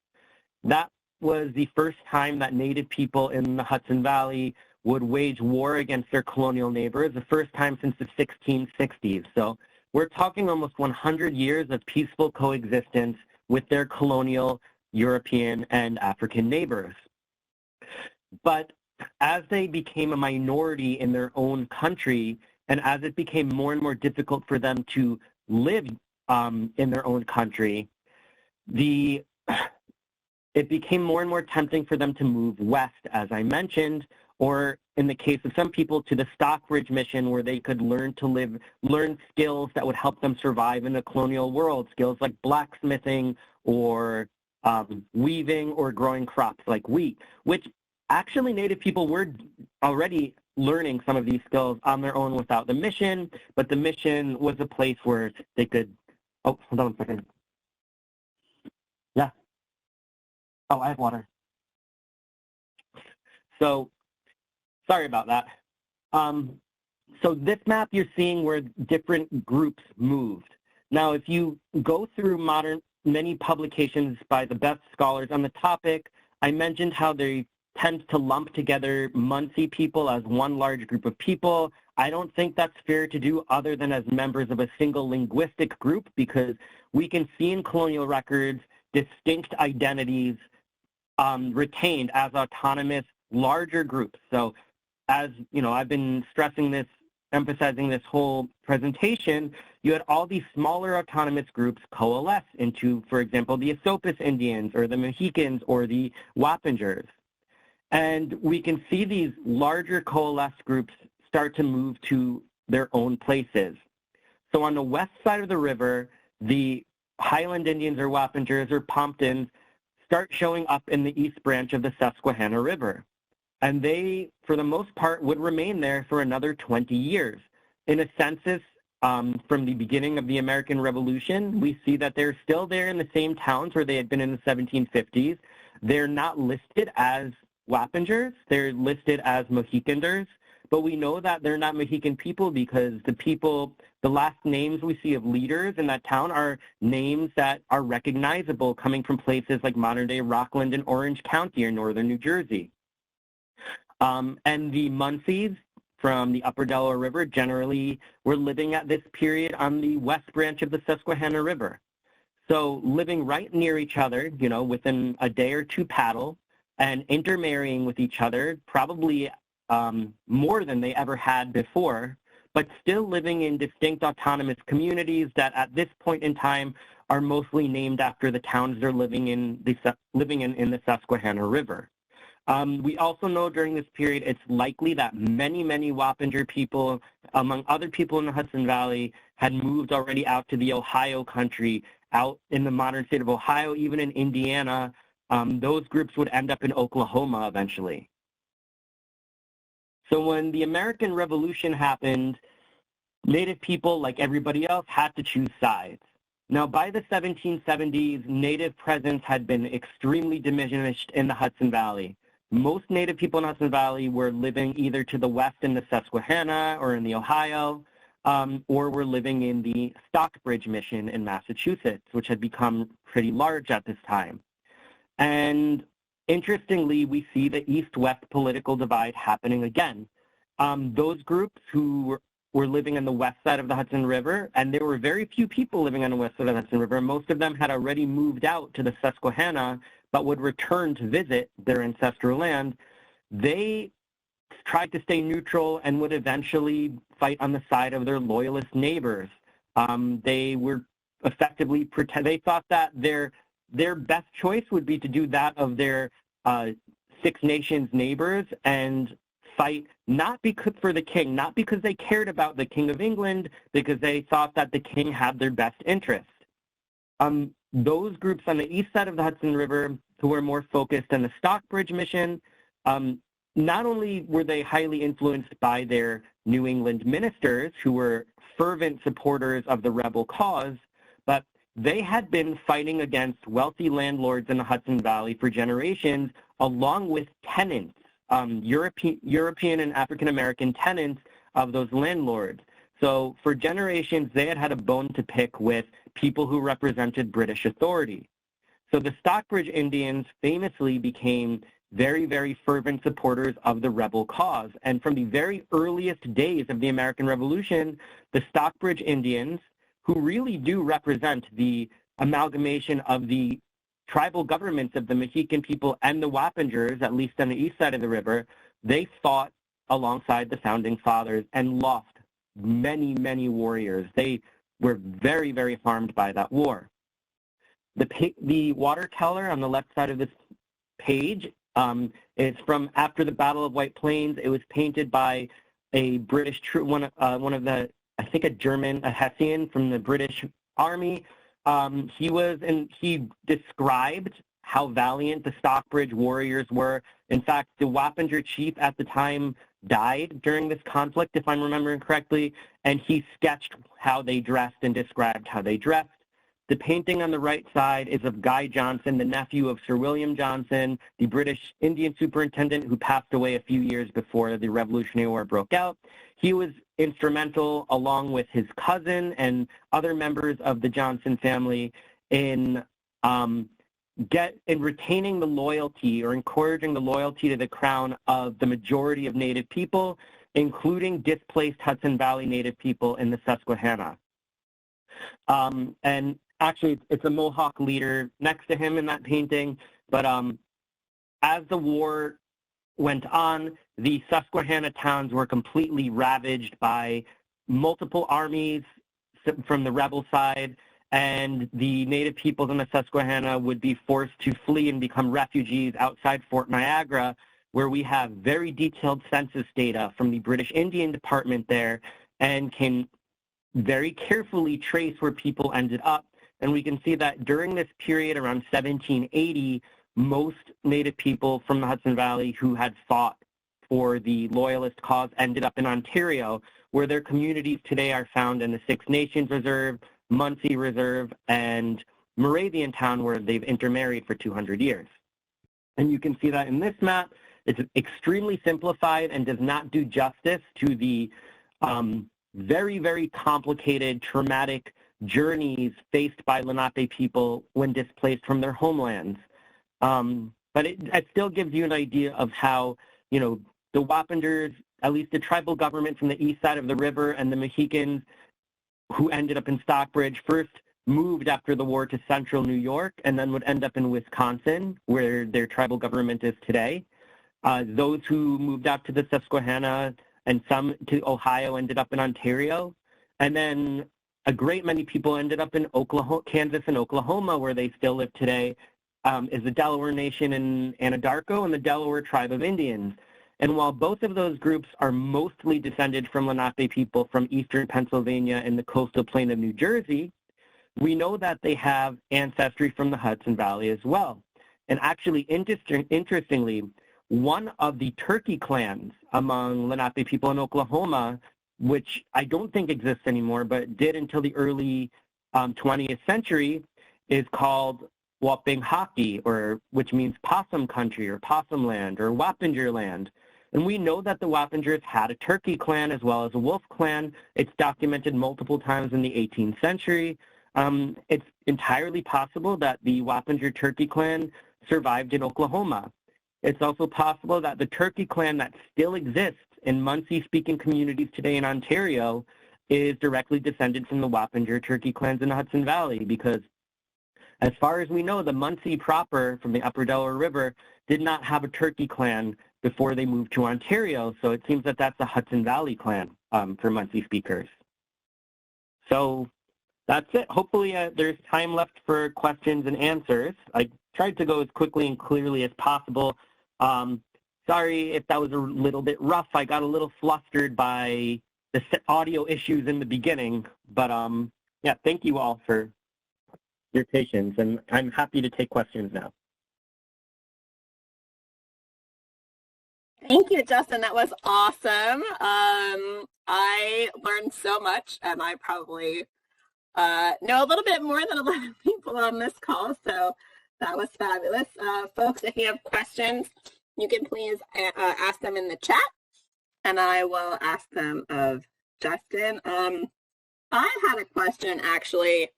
That was the first time that Native people in the Hudson Valley would wage war against their colonial neighbors, the first time since the 1660s. So we're talking almost 100 years of peaceful coexistence with their colonial European and African neighbors. But as they became a minority in their own country, and as it became more and more difficult for them to live in their own country, it became more and more tempting for them to move west, as I mentioned, or in the case of some people, to the Stockbridge mission, where they could learn skills that would help them survive in the colonial world, skills like blacksmithing or weaving or growing crops like wheat, which actually Native people were already learning some of these skills on their own without the mission, but the mission was a place where they could, oh, hold on a second. Yeah. Oh, I have water. So, sorry about that. So this map, you're seeing where different groups moved. Now, if you go through many publications by the best scholars on the topic, I mentioned how they tend to lump together Munsee people as one large group of people. I don't think that's fair to do other than as members of a single linguistic group, because we can see in colonial records distinct identities retained as autonomous larger groups. So as you know, I've been stressing this, emphasizing this whole presentation, you had all these smaller autonomous groups coalesce into, for example, the Esopus Indians or the Mohicans or the Wappingers. And we can see these larger coalesced groups start to move to their own places. So on the west side of the river, the Highland Indians or Wappingers or Pomptons start showing up in the east branch of the Susquehanna River. And they, for the most part, would remain there for another 20 years. In a census from the beginning of the American Revolution, we see that they're still there in the same towns where they had been in the 1750s. They're not listed as Wappingers, they're listed as Mohicanders, but we know that they're not Mohican people because the last names we see of leaders in that town are names that are recognizable coming from places like modern-day Rockland and Orange County or northern New Jersey. And the Munsees from the upper Delaware River generally were living at this period on the west branch of the Susquehanna River. So living right near each other, you know, within a day or two paddle, and intermarrying with each other, probably more than they ever had before, but still living in distinct autonomous communities that at this point in time are mostly named after the towns they're living in the Susquehanna River. We also know during this period it's likely that many, many Wappinger people, among other people in the Hudson Valley, had moved already out to the Ohio country, out in the modern state of Ohio, even in Indiana. Those groups would end up in Oklahoma eventually. So when the American Revolution happened, Native people, like everybody else, had to choose sides. Now, by the 1770s, Native presence had been extremely diminished in the Hudson Valley. Most Native people in the Hudson Valley were living either to the west in the Susquehanna or in the Ohio. or were living in the Stockbridge Mission in Massachusetts, which had become pretty large at this time. And interestingly, we see the East-West political divide happening again. Those groups who were living on the west side of the Hudson River, and there were very few people living on the west side of the Hudson River. Most of them had already moved out to the Susquehanna, but would return to visit their ancestral land. They tried to stay neutral and would eventually fight on the side of their loyalist neighbors. They were effectively they thought that their best choice would be to do that of their Six Nations neighbors and fight not because for the king, not because they cared about the King of England, because they thought that the king had their best interest. Those groups on the east side of the Hudson River who were more focused on the Stockbridge Mission, not only were they highly influenced by their New England ministers who were fervent supporters of the rebel cause, but they had been fighting against wealthy landlords in the Hudson Valley for generations, along with tenants, European and African-American tenants of those landlords. So for generations, they had a bone to pick with people who represented British authority. So the Stockbridge Indians famously became very, very fervent supporters of the rebel cause. And from the very earliest days of the American Revolution, the Stockbridge Indians, who really do represent the amalgamation of the tribal governments of the Mohican people and the Wappingers, at least on the east side of the river, they fought alongside the Founding Fathers and lost many, many warriors. They were very, very harmed by that war. The watercolor on the left side of this page is from after the Battle of White Plains. It was painted by a British one of the, I think a Hessian from the British Army. He described how valiant the Stockbridge warriors were. In fact, the Wappinger chief at the time died during this conflict, if I'm remembering correctly, and he sketched how they dressed and described how they dressed. The painting on the right side is of Guy Johnson, the nephew of Sir William Johnson, the British Indian superintendent who passed away a few years before the Revolutionary War broke out. He was instrumental, along with his cousin and other members of the Johnson family, in retaining the loyalty or encouraging the loyalty to the crown of the majority of Native people, including displaced Hudson Valley Native people in the Susquehanna. And actually, it's a Mohawk leader next to him in that painting, but as the war went on, the Susquehanna towns were completely ravaged by multiple armies from the rebel side, and the Native peoples in the Susquehanna would be forced to flee and become refugees outside Fort Niagara, where we have very detailed census data from the British Indian Department there and can very carefully trace where people ended up. And we can see that during this period around 1780, most Native people from the Hudson Valley who had fought for the Loyalist cause ended up in Ontario, where their communities today are found in the Six Nations Reserve, Munsee Reserve, and Moravian Town, where they've intermarried for 200 years. And you can see that in this map. It's extremely simplified and does not do justice to the very, very complicated, traumatic journeys faced by Lenape people when displaced from their homelands. But it still gives you an idea of how, the Wappingers, at least the tribal government from the east side of the river, and the Mohicans who ended up in Stockbridge first moved after the war to central New York and then would end up in Wisconsin, where their tribal government is today. Those who moved out to the Susquehanna and some to Ohio ended up in Ontario. And then a great many people ended up in Kansas and Oklahoma, where they still live today, is the Delaware Nation in Anadarko and the Delaware Tribe of Indians. And while both of those groups are mostly descended from Lenape people from eastern Pennsylvania and the coastal plain of New Jersey, we know that they have ancestry from the Hudson Valley as well. And actually, interestingly, one of the Turkey clans among Lenape people in Oklahoma, which I don't think exists anymore, but did until the early 20th century, is called Wapinghaki, which means possum country or possum land or Wappinger land. And we know that the Wappingers had a turkey clan as well as a wolf clan. It's documented multiple times in the 18th century. It's entirely possible that the Wappinger turkey clan survived in Oklahoma. It's also possible that the turkey clan that still exists in Munsee-speaking communities today in Ontario is directly descended from the Wappinger turkey clans in the Hudson Valley, because as far as we know, the Munsee proper from the Upper Delaware River did not have a turkey clan before they moved to Ontario, so it seems that that's a Hudson Valley clan for Munsee speakers. So that's it. Hopefully there's time left for questions and answers. I tried to go as quickly and clearly as possible. Sorry if that was a little bit rough. I got a little flustered by the audio issues in the beginning, but yeah, thank you all for your patience, and I'm happy to take questions now. Thank you, Justin. That was awesome. I learned so much, and I probably know a little bit more than a lot of people on this call, so that was fabulous. Folks, if you have questions, you can please ask them in the chat, and I will ask them of Justin. I had a question, actually,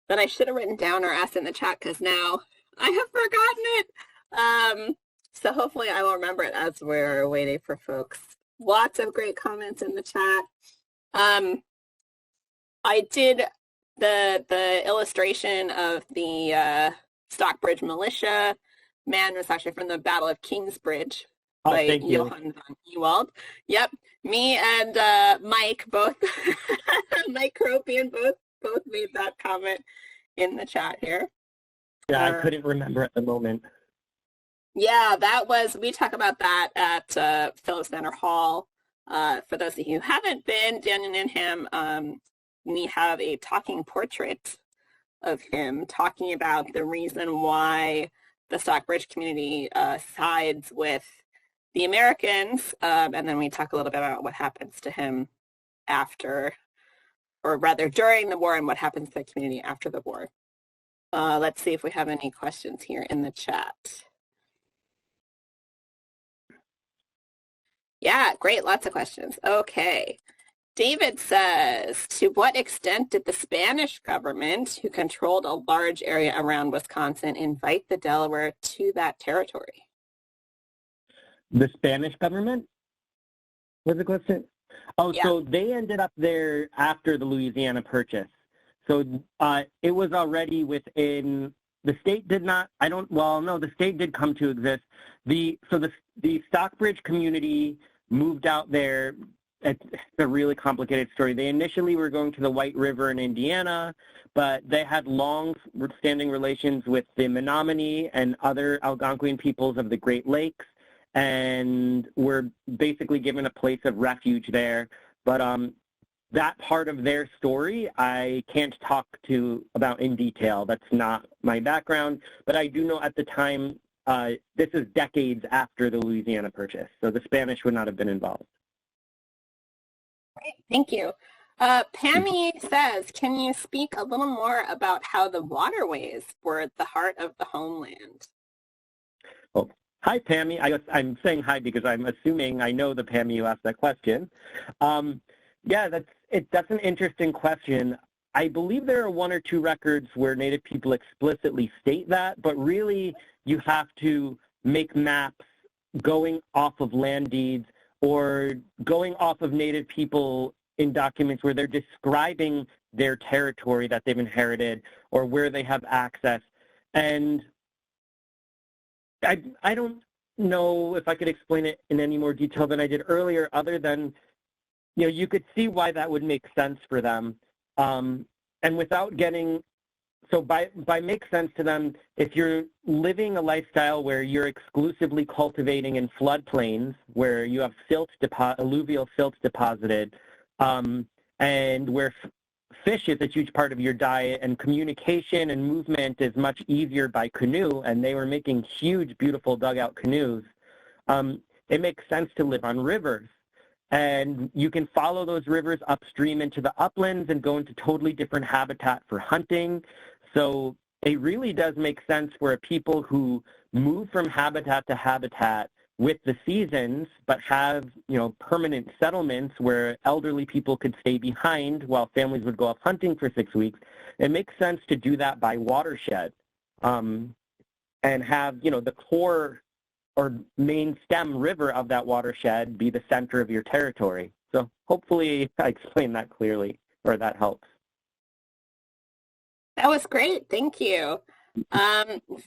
that I should have written down or asked in the chat, because now I have forgotten it. So hopefully I will remember it as we're waiting for folks. Lots of great comments in the chat. I did the illustration of the Stockbridge militia. Man was actually from the Battle of Kingsbridge by Johann von Ewald. Yep, me and Mike both, Mike Kropian both made that comment in the chat here. Yeah, I couldn't remember at the moment. Yeah, that was, we talk about that at Phillips Manor Hall. For those of you who haven't been, Daniel and him, we have a talking portrait of him talking about the reason why the Stockbridge community sides with the Americans, and then we talk a little bit about what happens to him after, or rather during the war, and what happens to the community after the war. Let's see if we have any questions here in the chat. Yeah, great, lots of questions. Okay. David says, to what extent did the Spanish government, who controlled a large area around Wisconsin, invite the Delaware to that territory? The Spanish government was the question? Oh, yeah. So they ended up there after the Louisiana Purchase. So it was already within, the state did not, the state did come to exist. The Stockbridge community moved out there. It's a really complicated story. They initially were going to the White River in Indiana, but they had long-standing relations with the Menominee and other Algonquian peoples of the Great Lakes, and were basically given a place of refuge there. But that part of their story I can't talk about in detail. That's not my background, but I do know at the time, this is decades after the Louisiana Purchase, so the Spanish would not have been involved. Great, thank you. Pammy says, can you speak a little more about how the waterways were at the heart of the homeland? Oh, hi, Pammy. I'm saying hi because I'm assuming I know the Pammy who asked that question. Yeah, that's an interesting question. I believe there are one or two records where Native people explicitly state that, but really you have to make maps going off of land deeds or going off of Native people in documents where they're describing their territory that they've inherited or where they have access. And I don't know if I could explain it in any more detail than I did earlier, other than, you could see why that would make sense for them. And without getting, so by make sense to them, if you're living a lifestyle where you're exclusively cultivating in floodplains, where you have alluvial silts deposited, and where fish is a huge part of your diet, and communication and movement is much easier by canoe, and they were making huge, beautiful dugout canoes, it makes sense to live on rivers. And you can follow those rivers upstream into the uplands and go into totally different habitat for hunting. So it really does make sense for a people who move from habitat to habitat with the seasons, but have, permanent settlements where elderly people could stay behind while families would go off hunting for 6 weeks, it makes sense to do that by watershed, and have, the core or main stem river of that watershed be the center of your territory. So hopefully I explained that clearly, or that helps. That was great. Thank you.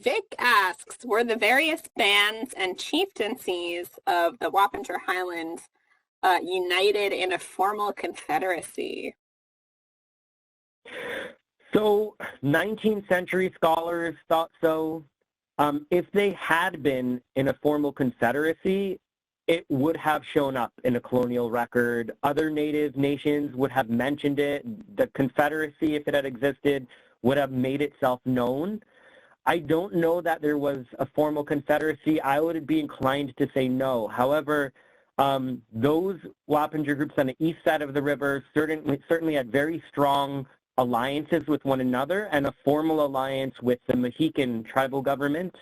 Vic asks, were the various bands and chieftaincies of the Wappinger Highlands united in a formal confederacy? So 19th century scholars thought so. If they had been in a formal confederacy, it would have shown up in a colonial record. Other native nations would have mentioned it. The confederacy, if it had existed, would have made itself known. I don't know that there was a formal confederacy. I would be inclined to say no. However, those Wappinger groups on the east side of the river certainly had very strong alliances with one another and a formal alliance with the Mohican tribal government.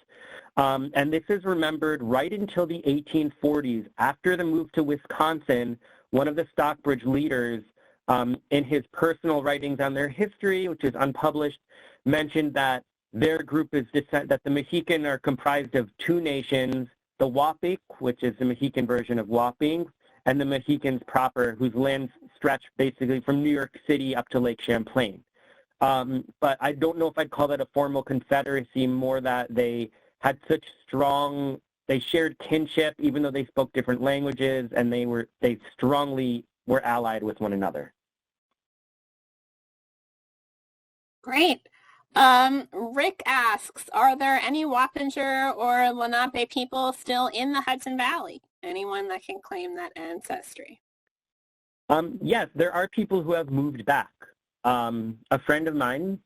And this is remembered right until the 1840s. After the move to Wisconsin, one of the Stockbridge leaders, in his personal writings on their history, which is unpublished, mentioned that their group is that the Mohican are comprised of two nations, the Wapik, which is the Mohican version of Wapping, and the Mohicans proper, whose lands stretch basically from New York City up to Lake Champlain. But I don't know if I'd call that a formal confederacy, more that they had such strong, they shared kinship, even though they spoke different languages, and they strongly were allied with one another. Great. Rick asks, are there any Wappinger or Lenape people still in the Hudson Valley? Anyone that can claim that ancestry? Yes, there are people who have moved back. A friend of mine,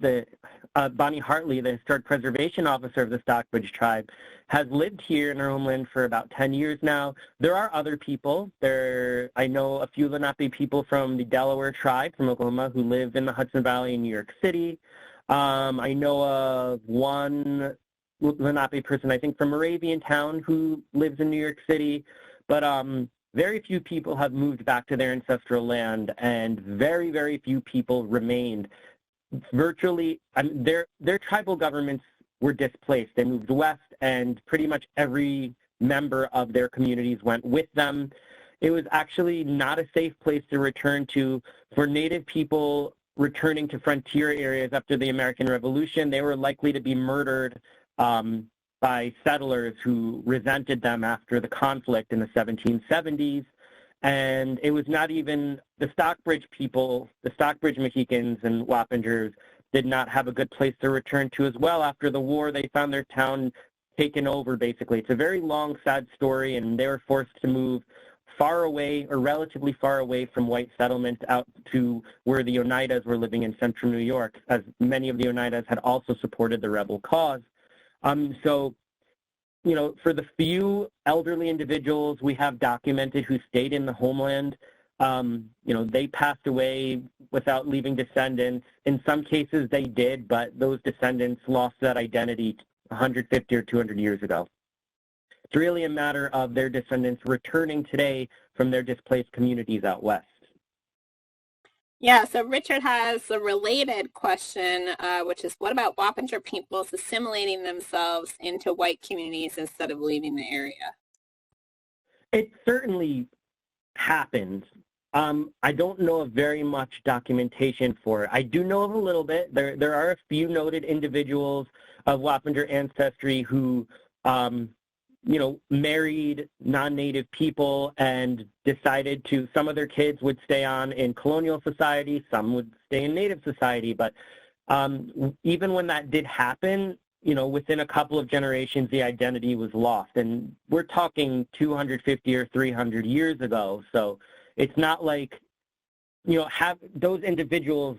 Bonnie Hartley, the Historic Preservation Officer of the Stockbridge Tribe, has lived here in her homeland for about 10 years now. There are other people. I know a few Lenape people from the Delaware Tribe from Oklahoma who live in the Hudson Valley in New York City. I know of one Lenape person, I think, from Moraviantown who lives in New York City. But very few people have moved back to their ancestral land, and very, very few people remained. Virtually, their tribal governments were displaced. They moved west, and pretty much every member of their communities went with them. It was actually not a safe place to return to. For Native people returning to frontier areas after the American Revolution, they were likely to be murdered by settlers who resented them after the conflict in the 1770s. And it was not even the Stockbridge people, the Stockbridge Mohicans and Wappingers did not have a good place to return to as well. After the war, they found their town taken over, basically. It's a very long, sad story, and they were forced to move far away, or relatively far away from white settlement, out to where the Oneidas were living in central New York, as many of the Oneidas had also supported the rebel cause. So, for the few elderly individuals we have documented who stayed in the homeland, they passed away without leaving descendants. In some cases they did, but those descendants lost that identity 150 or 200 years ago. It's really a matter of their descendants returning today from their displaced communities out west. Yeah, so Richard has a related question, which is, what about Wappinger peoples assimilating themselves into white communities instead of leaving the area? It certainly happened. I don't know of very much documentation for it. I do know of a little bit. There are a few noted individuals of Wappinger ancestry who married non-native people and decided some of their kids would stay on in colonial society, some would stay in native society. But even when that did happen, within a couple of generations, the identity was lost. And we're talking 250 or 300 years ago. So it's not like, those individuals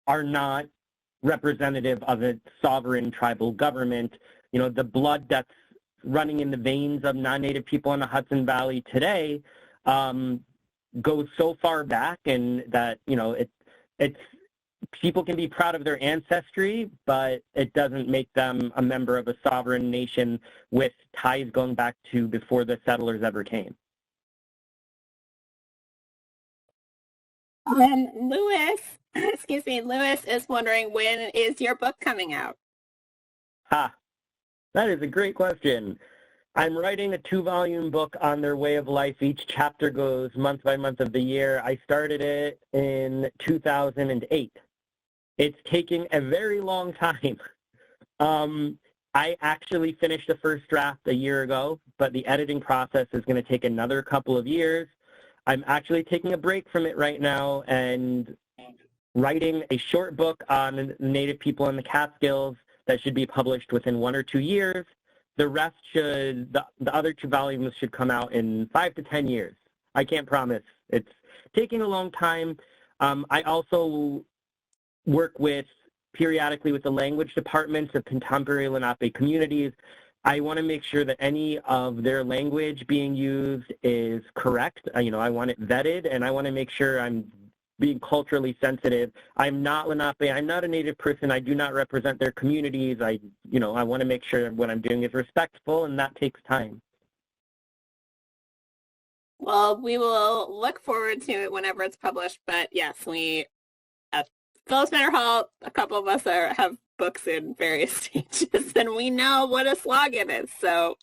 are not representative of a sovereign tribal government. The blood that's running in the veins of non-native people in the Hudson Valley today goes so far back, and that it's people can be proud of their ancestry, but it doesn't make them a member of a sovereign nation with ties going back to before the settlers ever came. Lewis, excuse me, Lewis is wondering, when is your book coming out? That is a great question. I'm writing a 2-volume book on their way of life. Each chapter goes month by month of the year. I started it in 2008. It's taking a very long time. I actually finished the first draft a year ago, but the editing process is going to take another couple of years. I'm actually taking a break from it right now and writing a short book on Native people in the Catskills that should be published within 1 or 2 years. The rest should, the other 2 volumes should come out in 5 to 10 years. I can't promise. It's taking a long time. I also work periodically with the language departments of contemporary Lenape communities. I want to make sure that any of their language being used is correct. I want it vetted, and I want to make sure I'm being culturally sensitive. I'm not Lenape. I'm not a Native person. I do not represent their communities. I want to make sure what I'm doing is respectful, and that takes time. Well, we will look forward to it whenever it's published. But yes, we at Phillips Manor Hall, a couple of us have books in various stages, and we know what a slog it is. So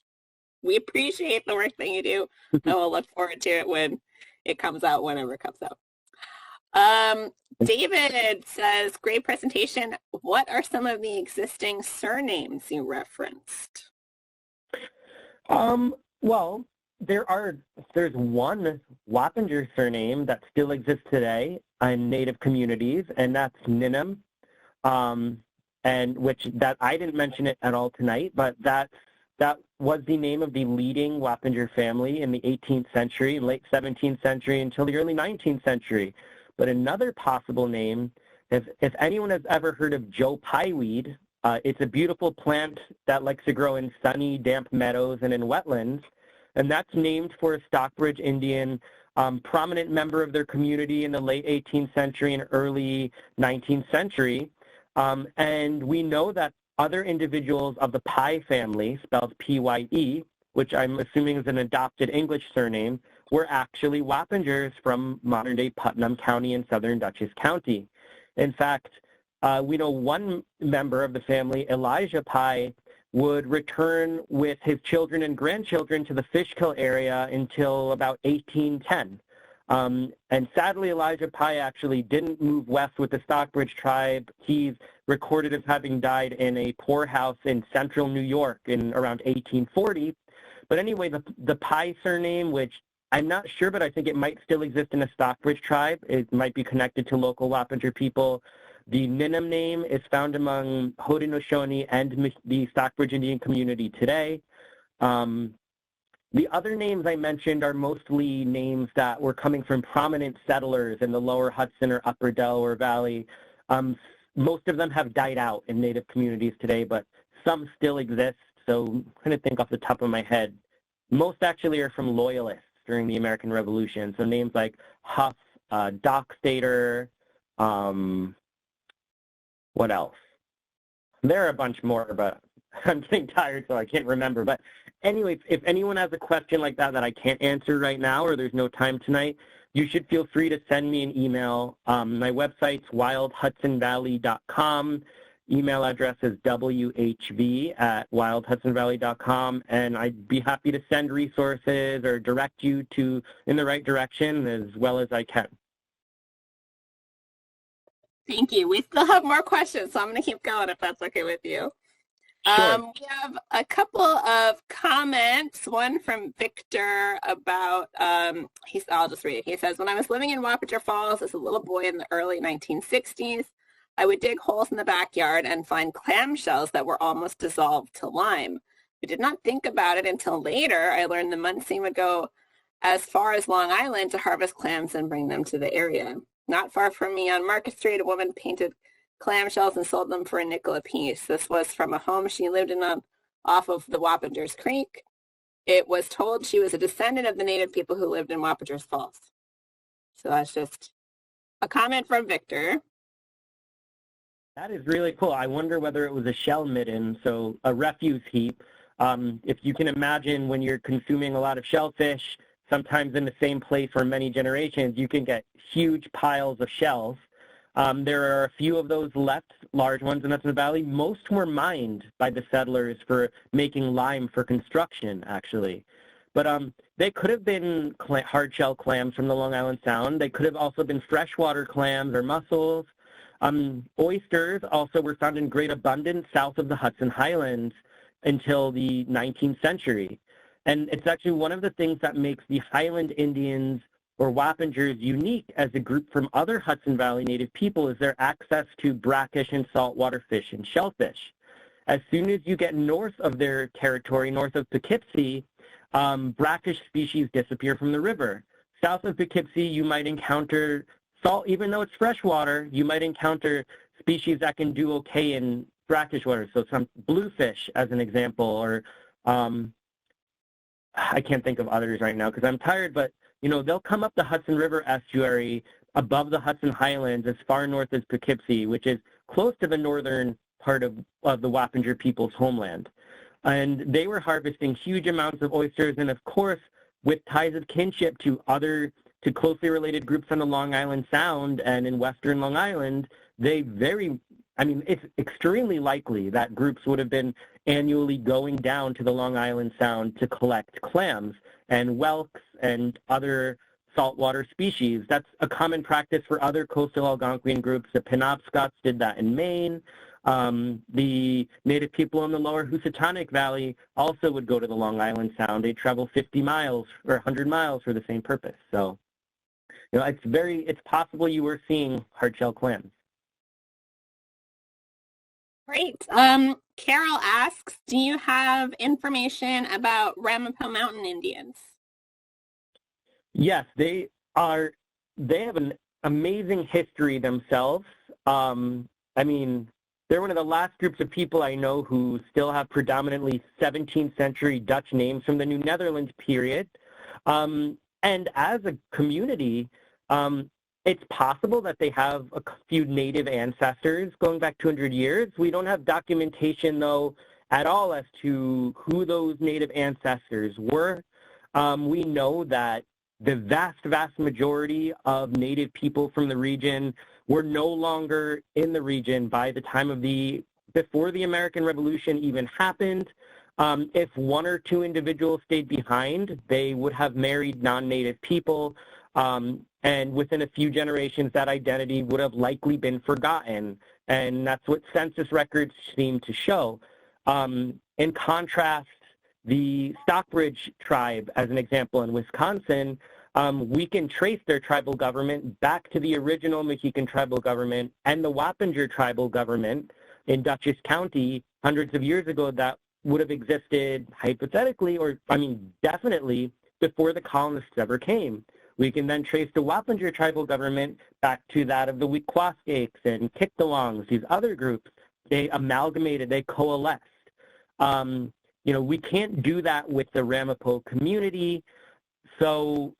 we appreciate the work that you do, and we'll look forward to it when it comes out, whenever it comes out. David says, great presentation. What are some of the existing surnames you referenced? Well, there's one Wappinger surname that still exists today in Native communities, and that's Ninum, and that I didn't mention it at all tonight, but that was the name of the leading Wappinger family in the 18th century, late 17th century until the early 19th century. But another possible name, if anyone has ever heard of Joe Pyeweed, it's a beautiful plant that likes to grow in sunny, damp meadows and in wetlands, and that's named for a Stockbridge Indian, prominent member of their community in the late 18th century and early 19th century. And we know that other individuals of the Pye family, spelled P-Y-E, which I'm assuming is an adopted English surname, were actually Wappingers from modern-day Putnam County and southern Dutchess County. In fact, we know one member of the family, Elijah Pye, would return with his children and grandchildren to the Fishkill area until about 1810. And sadly, Elijah Pye actually didn't move west with the Stockbridge tribe. He's recorded as having died in a poorhouse in central New York in around 1840. But anyway, the Pye surname, which I'm not sure, but I think it might still exist in the Stockbridge tribe. It might be connected to local Wappinger people. The Ninum name is found among Haudenosaunee and the Stockbridge Indian community today. The other names I mentioned are mostly names that were coming from prominent settlers in the lower Hudson or upper Delaware Valley. Most of them have died out in Native communities today, but some still exist. So I'm trying to think off the top of my head. Most actually are from loyalists during the American Revolution. So names like Huff, Dockstader, what else? There are a bunch more, but I'm getting tired, so I can't remember. But anyways, if anyone has a question like that I can't answer right now or there's no time tonight, you should feel free to send me an email. My website's wildhudsonvalley.com. Email address is whv@wildhudsonvalley.com, and I'd be happy to send resources or direct you in the right direction as well as I can. Thank you. We still have more questions, so I'm going to keep going if that's okay with you. Sure. We have a couple of comments, one from Victor about, I'll just read it. He says, when I was living in Wappinger Falls as a little boy in the early 1960s, I would dig holes in the backyard and find clamshells that were almost dissolved to lime. I did not think about it until later. I learned the Munsee would go as far as Long Island to harvest clams and bring them to the area. Not far from me on Market Street, a woman painted clamshells and sold them for a nickel apiece. This was from a home she lived in off of the Wappingers Creek. It was told she was a descendant of the Native people who lived in Wappingers Falls. So that's just a comment from Victor. That is really cool. I wonder whether it was a shell midden, so a refuse heap. If you can imagine when you're consuming a lot of shellfish, sometimes in the same place for many generations, you can get huge piles of shells. There are a few of those left, large ones in Hudson Valley. Most were mined by the settlers for making lime for construction, actually. But they could have been hard-shell clams from the Long Island Sound. They could have also been freshwater clams or mussels. Oysters also were found in great abundance south of the Hudson Highlands until the 19th century. And it's actually one of the things that makes the Highland Indians or Wappingers unique as a group from other Hudson Valley Native people is their access to brackish and saltwater fish and shellfish. As soon as you get north of their territory, north of Poughkeepsie, brackish species disappear from the river. South of Poughkeepsie, you might encounter salt, even though it's freshwater, you might encounter species that can do okay in brackish water. So some bluefish, as an example, or I can't think of others right now because I'm tired, but they'll come up the Hudson River estuary above the Hudson Highlands as far north as Poughkeepsie, which is close to the northern part of the Wappinger people's homeland. And they were harvesting huge amounts of oysters, and of course, with ties of kinship to closely related groups on the Long Island Sound and in western Long Island, it's extremely likely that groups would have been annually going down to the Long Island Sound to collect clams and whelks and other saltwater species. That's a common practice for other coastal Algonquian groups. The Penobscots did that in Maine. The Native people in the lower Housatonic Valley also would go to the Long Island Sound. They'd travel 50 miles or 100 miles for the same purpose. So, it's possible you were seeing hard-shell clams. Great. Carol asks, do you have information about Ramapo Mountain Indians? Yes, they have an amazing history themselves. They're one of the last groups of people I know who still have predominantly 17th century Dutch names from the New Netherlands period. And as a community, it's possible that they have a few native ancestors going back 200 years. We don't have documentation, though, at all as to who those native ancestors were. We know that the vast majority of native people from the region were no longer in the region by the time of before the American Revolution even happened. If one or two individuals stayed behind, they would have married non-native people. And within a few generations, that identity would have likely been forgotten. And that's what census records seem to show. In contrast, the Stockbridge tribe, as an example, in Wisconsin, we can trace their tribal government back to the original Mohican tribal government and the Wappinger tribal government in Dutchess County hundreds of years ago that would have existed hypothetically, or definitely before the colonists ever came. We can then trace the Wappinger tribal government back to that of the Wequaskakes and Kickalongs, these other groups. They amalgamated, they coalesced. We can't do that with the Ramapo community. So,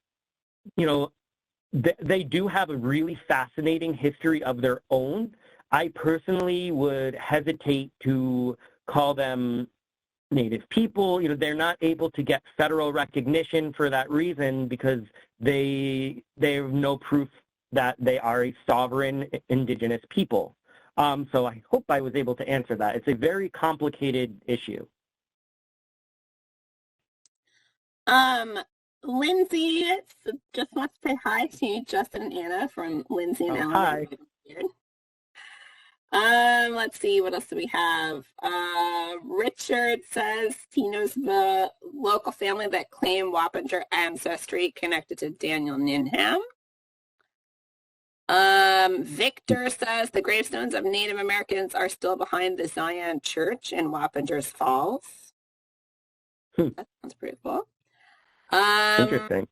they do have a really fascinating history of their own. I personally would hesitate to call them Native people. They're not able to get federal recognition for that reason because they have no proof that they are a sovereign indigenous people. So I hope I was able to answer that. It's a very complicated issue. Lindsay just wants to say hi to Justin and Anna from Lindsay and Ellen. Hi. Let's see, what else do we have? Richard says he knows the local family that claim Wappinger ancestry connected to Daniel Ninham. Victor says the gravestones of Native Americans are still behind the Zion Church in Wappingers Falls. That sounds pretty cool. Interesting.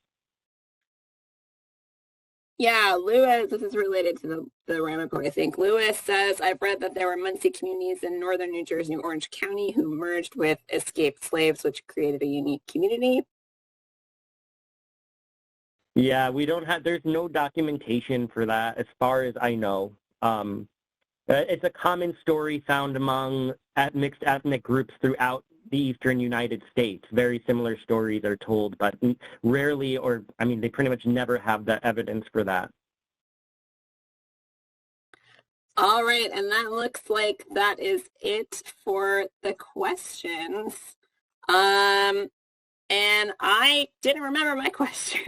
Yeah, Lewis, this is related to the Ramapo, I think. Lewis says, I've read that there were Munsee communities in northern New Jersey and Orange County who merged with escaped slaves, which created a unique community. Yeah, there's no documentation for that as far as I know. It's a common story found among mixed ethnic groups throughout the eastern United States. Very similar stories are told, but rarely, or I mean, they pretty much never have the evidence for that. All right, and that looks like that is it for the questions. And I didn't remember my question.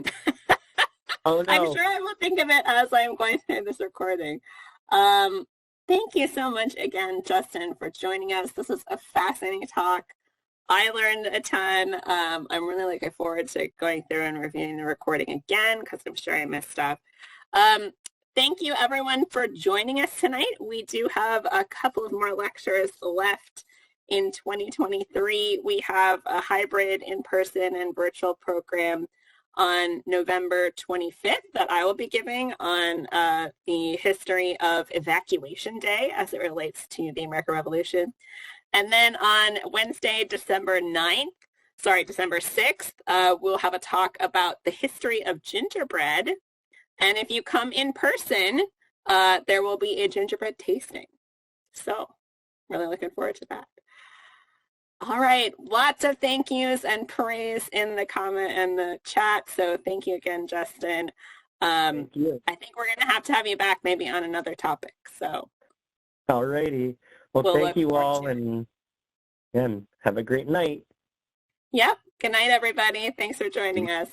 Oh, no. I'm sure I will think of it as I'm going through this recording. Thank you so much again, Justin, for joining us. This was a fascinating talk. I learned a ton. I'm really looking forward to going through and reviewing the recording again because I'm sure I missed stuff. Thank you, everyone, for joining us tonight. We do have a couple of more lectures left in 2023. We have a hybrid in-person and virtual program on November 25th that I will be giving on the history of Evacuation Day as it relates to the American Revolution. And then on Wednesday, December 6th, we'll have a talk about the history of gingerbread. And if you come in person, there will be a gingerbread tasting. So really looking forward to that. All right, lots of thank yous and praise in the comment and the chat. So thank you again, Justin. Thank you. I think we're going to have you back maybe on another topic. So. All righty. Well, thank you all, and have a great night. Yep. Good night, everybody. Thanks for joining us.